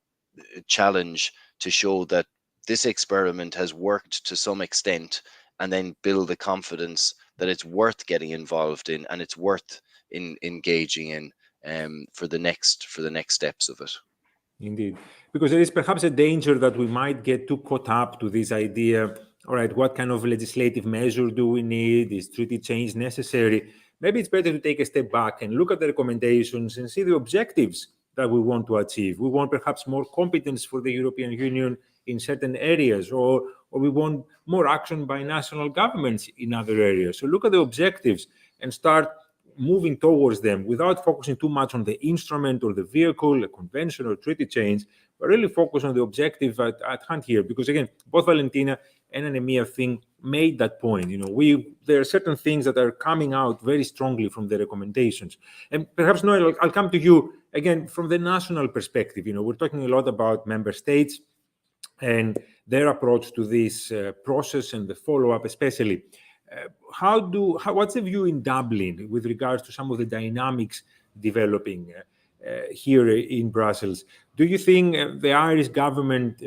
challenge, to show that this experiment has worked to some extent, and then build the confidence that it's worth getting involved in, and it's worth engaging in for the next steps of it. Indeed, because there is perhaps a danger that we might get too caught up to this idea. All right, what kind of legislative measure do we need? Is treaty change necessary? Maybe it's better to take a step back and look at the recommendations and see the objectives that we want to achieve. We want perhaps more competence for the European Union in certain areas, or we want more action by national governments in other areas. So look at the objectives and start moving towards them without focusing too much on the instrument or the vehicle, a convention or treaty change, but really focus on the objective at hand here. Because again, both Valentina and Anemia thing made that point. You know, there are certain things that are coming out very strongly from the recommendations. And perhaps, Noel, I'll come to you again from the national perspective. You know, we're talking a lot about member states and their approach to this process and the follow-up especially. What's the view in Dublin with regards to some of the dynamics developing here in Brussels? Do you think the Irish government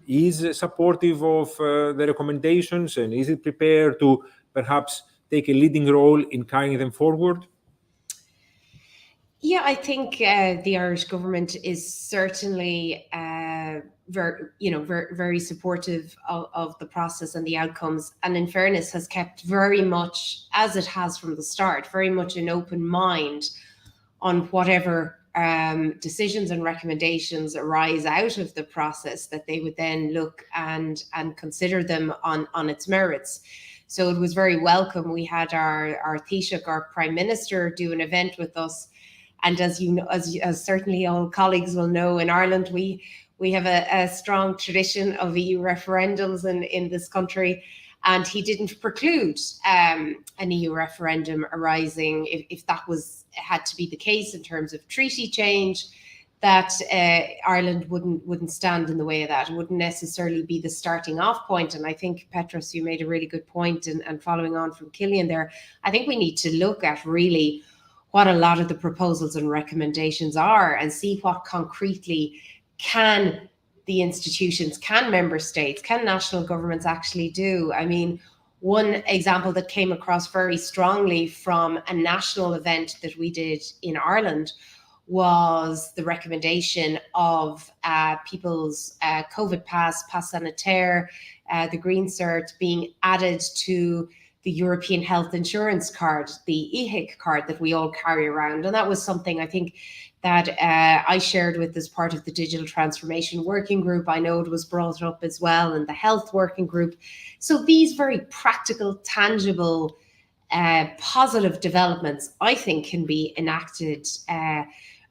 is supportive of the recommendations, and is it prepared to perhaps take a leading role in carrying them forward? Yeah, I think the Irish government is certainly very supportive of the process and the outcomes, and in fairness has kept very much, as it has from the start, very much an open mind on whatever decisions and recommendations arise out of the process, that they would then look and consider them on its merits. So it was very welcome. We had our Taoiseach, our Prime Minister, do an event with us. And as you know, as certainly all colleagues will know, in Ireland, we have a strong tradition of EU referendums in this country. And he didn't preclude an EU referendum arising if that had to be the case in terms of treaty change, that Ireland wouldn't stand in the way of that. It wouldn't necessarily be the starting off point. And I think, Petros, you made a really good point, and following on from Cillian there, I think we need to look at really what a lot of the proposals and recommendations are, and see what concretely can the institutions, can member states, can national governments actually do. I mean, one example that came across very strongly from a national event that we did in Ireland was the recommendation of people's COVID pass sanitaire, the Green Cert, being added to the European Health Insurance Card, the EHIC card that we all carry around. And that was something I think that I shared with as part of the Digital Transformation Working Group. I know it was brought up as well in the Health Working Group. So these very practical, tangible, positive developments, I think, can be enacted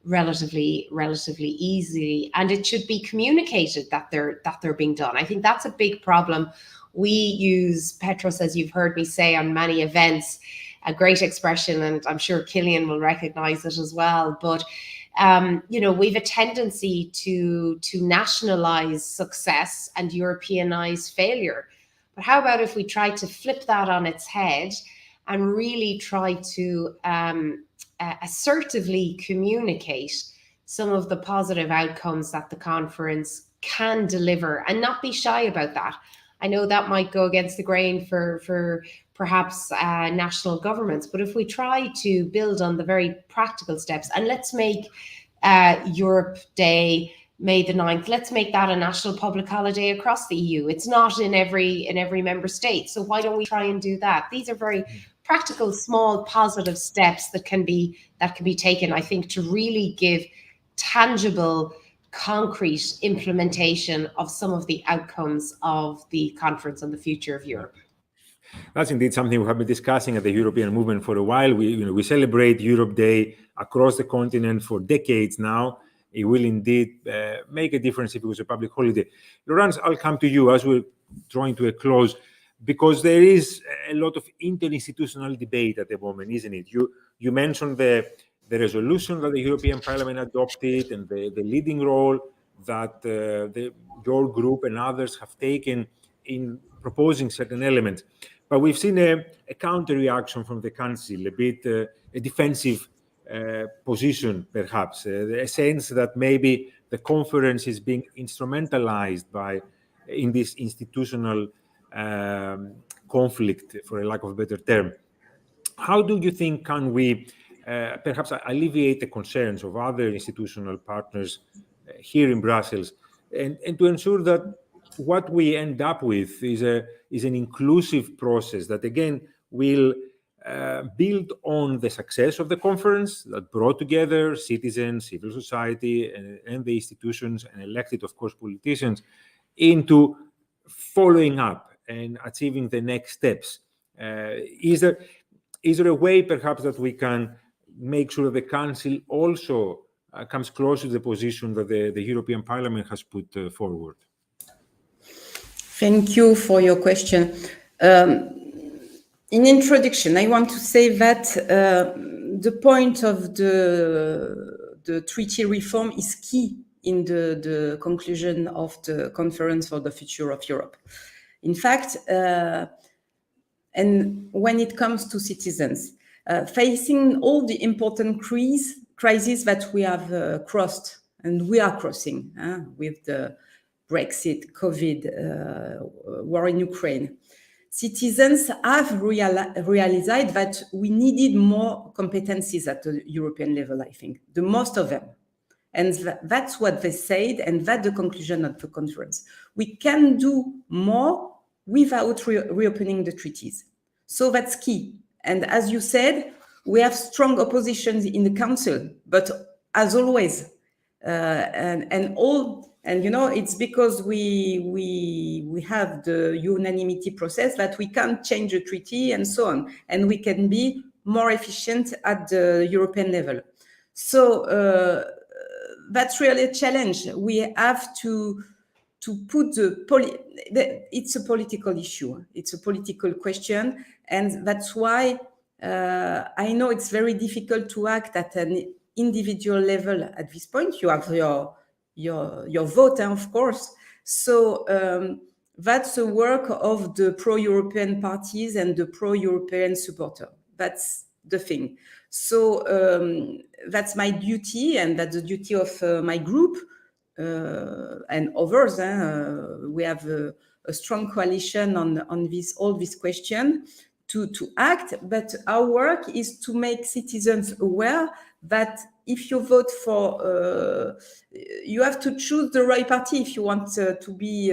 relatively easily, and it should be communicated that they're being done. I think that's a big problem. We use, Petros, as you've heard me say on many events, a great expression, and I'm sure Cillian will recognize it as well, but we've a tendency to nationalize success and Europeanize failure. But how about if we try to flip that on its head and really try to assertively communicate some of the positive outcomes that the conference can deliver, and not be shy about that. I know that might go against the grain for perhaps national governments, but if we try to build on the very practical steps, and let's make Europe Day, May the 9th, let's make that a national public holiday across the EU. It's not in every member state, so why don't we try and do that? These are very practical, small, positive steps that can be taken, I think, to really give tangible, concrete implementation of some of the outcomes of the conference on the future of Europe. That's indeed something we have been discussing at the European Movement for a while. We celebrate Europe Day across the continent for decades now. It will indeed make a difference if it was a public holiday. Laurence, I'll come to you as we're drawing to a close, because there is a lot of interinstitutional debate at the moment, isn't it? You mentioned the resolution that the European Parliament adopted and the leading role that your group and others have taken in proposing certain elements. But we've seen a counter-reaction from the Council, a bit a defensive position, perhaps, a sense that maybe the conference is being instrumentalized in this institutional conflict, for a lack of a better term. How do you think can we perhaps alleviate the concerns of other institutional partners here in Brussels, and to ensure that what we end up with is an inclusive process that, again, will build on the success of the conference that brought together citizens, civil society, and the institutions, and elected, of course, politicians, into following up and achieving the next steps? Is there a way, perhaps, that we can make sure the Council also comes close to the position that the European Parliament has put forward? Thank you for your question. In introduction, I want to say that the point of the treaty reform is key in the conclusion of the Conference for the Future of Europe. In fact, and when it comes to citizens, facing all the important crises that we have crossed and we are crossing with the Brexit, COVID, war in Ukraine, citizens have realized that we needed more competencies at the European level, I think, the most of them. And that's what they said, and that's the conclusion of the conference. We can do more without reopening the treaties. So that's key. And as you said, we have strong oppositions in the Council, but as always, and you know, it's because we have the unanimity process that we can't change the treaty and so on, and we can be more efficient at the European level. So that's really a challenge. We have to put it's a political issue. It's a political question, and that's why I know it's very difficult to act at an individual level at this point. You have your vote, of course. So that's the work of the pro-European parties and the pro-European supporter. That's the thing. So that's my duty, and that's the duty of my group and others. We have a strong coalition on all this question to act, but our work is to make citizens aware that if you vote for, you have to choose the right party if you want to be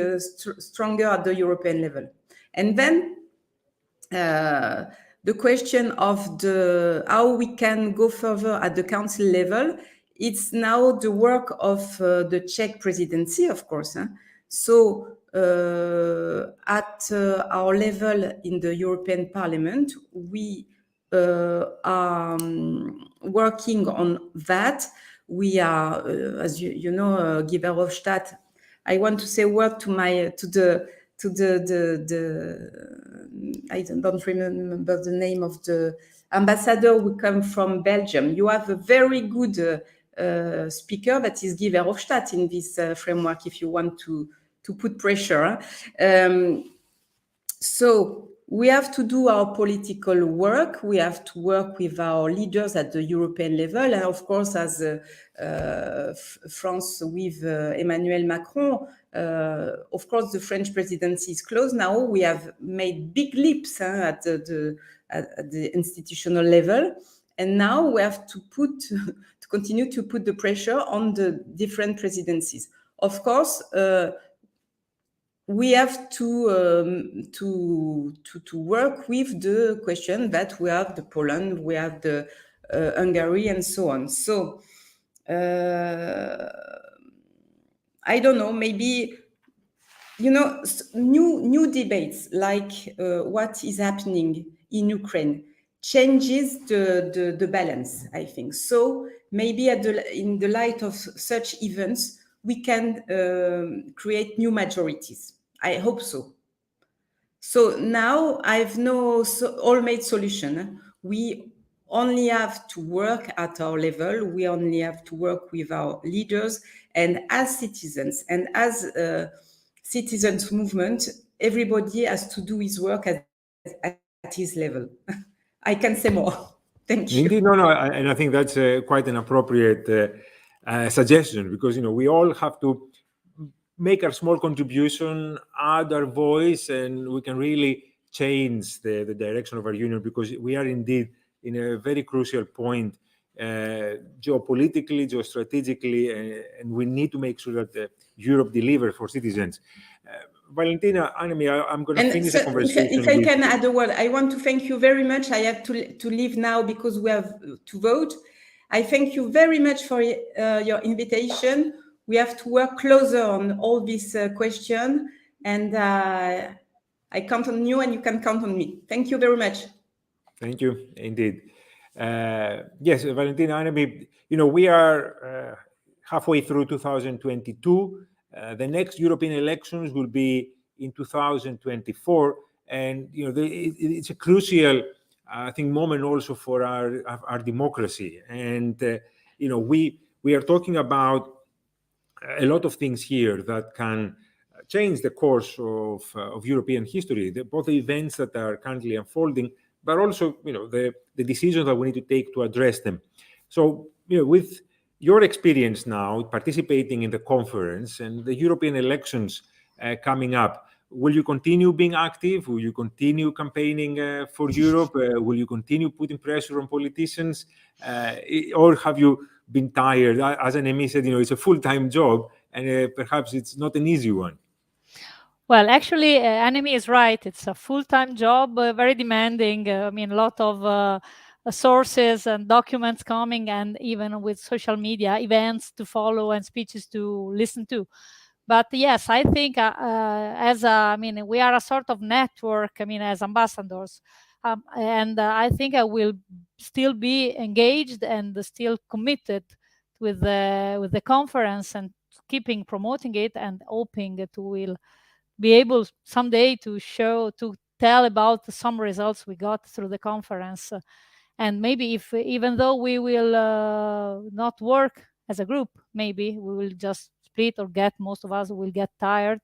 stronger at the European level. And then the question of how we can go further at the council level, it's now the work of the Czech presidency, of course. So at our level in the European Parliament, we are working on that. We are, as you know, Guy Verhofstadt. I want to say a word to the I don't remember the name of the ambassador who come from Belgium. You have a very good speaker that is Guy Verhofstadt in this framework if you want to put pressure. So we have to do our political work. We have to work with our leaders at the European level. And of course, as France with Emmanuel Macron, of course, the French presidency is close now. We have made big leaps at the institutional level. And now we have to continue to put the pressure on the different presidencies. Of course, we have to work with the question that we have the Poland, we have the Hungary, and so on. So I don't know, maybe, you know, new debates like what is happening in Ukraine changes the balance, I think. So maybe in the light of such events, we can create new majorities. I hope so. So now I've no all-made solution. We only have to work at our level. We only have to work with our leaders. And as citizens and as citizens movement, everybody has to do his work at his level. I can say more. Thank you. Indeed, no, and I think that's quite an appropriate suggestion, because, you know, we all have to make our small contribution, add our voice, and we can really change the direction of our union, because we are indeed in a very crucial point geopolitically, geostrategically, and we need to make sure that Europe delivers for citizens. Valentina, Annemie, I'm going to finish the conversation. If I can add a word, I want to thank you very much. I have to leave now because we have to vote. I thank you very much for your invitation. We have to work closer on all these questions, and I count on you, and you can count on me. Thank you very much. Thank you, indeed. Yes, Valentina, Annemie, you know, we are halfway through 2022. The next European elections will be in 2024, and you know, it's a crucial, I think, moment also for our democracy. And you know, we are talking about a lot of things here that can change the course of European history, both the events that are currently unfolding, but also, you know, the decisions that we need to take to address them. So, you know, with your experience now participating in the conference and the European elections coming up, will you continue being active? Will you continue campaigning for Europe? Will you continue putting pressure on politicians? Or have you been tired? As Annemie said, you know, it's a full-time job, and perhaps it's not an easy one. Well, actually, Annemie is right. It's a full-time job, very demanding. I mean, a lot of sources and documents coming, and even with social media events to follow and speeches to listen to. But yes, I think we are a sort of network, as ambassadors. And I think I will still be engaged and still committed with the conference and keeping promoting it, and hoping that we will be able someday to tell about some results we got through the conference. And maybe if, even though we will not work as a group, maybe we will just split, or most of us will get tired.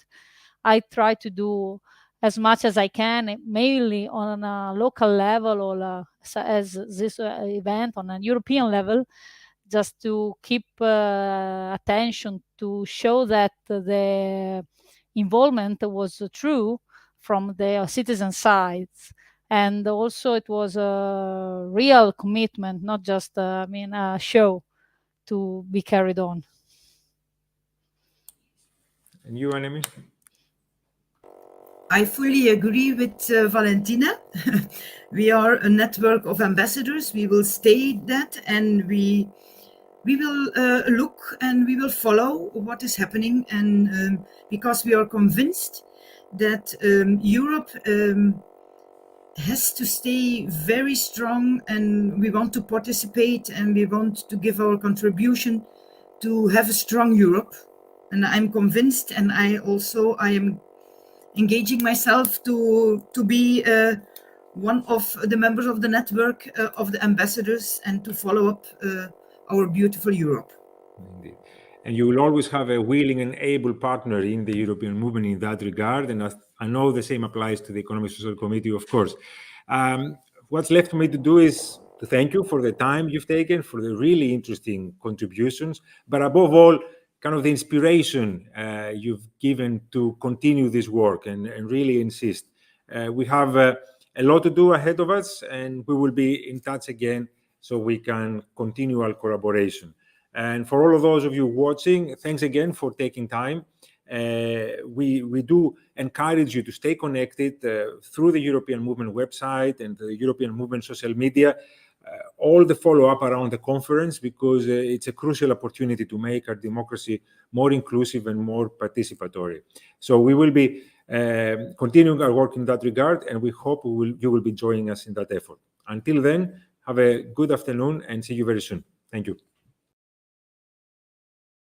I try to do as much as I can, mainly on a local level, or as this event on a European level, just to keep attention, to show that the involvement was true from the citizen sides. And also it was a real commitment, not just a show to be carried on. And you, Anemi? I fully agree with Valentina. We are a network of ambassadors. We will stay that, and we will look and we will follow what is happening. And because we are convinced that Europe has to stay very strong, and we want to participate, and we want to give our contribution to have a strong Europe. And I'm convinced, and I am engaging myself to be one of the members of the network of the ambassadors, and to follow up our beautiful Europe. Indeed. And you will always have a willing and able partner in the European movement in that regard. And I know the same applies to the Economic Social Committee, of course. What's left for me to do is to thank you for the time you've taken, for the really interesting contributions, but above all, kind of the inspiration you've given to continue this work and really insist. We have a lot to do ahead of us, and we will be in touch again so we can continue our collaboration. And for all of those of you watching, thanks again for taking time. We do encourage you to stay connected through the European Movement website and the European Movement social media, all the follow-up around the conference, because it's a crucial opportunity to make our democracy more inclusive and more participatory. So we will be continuing our work in that regard, and we hope you will be joining us in that effort. Until then, have a good afternoon and see you very soon. Thank you.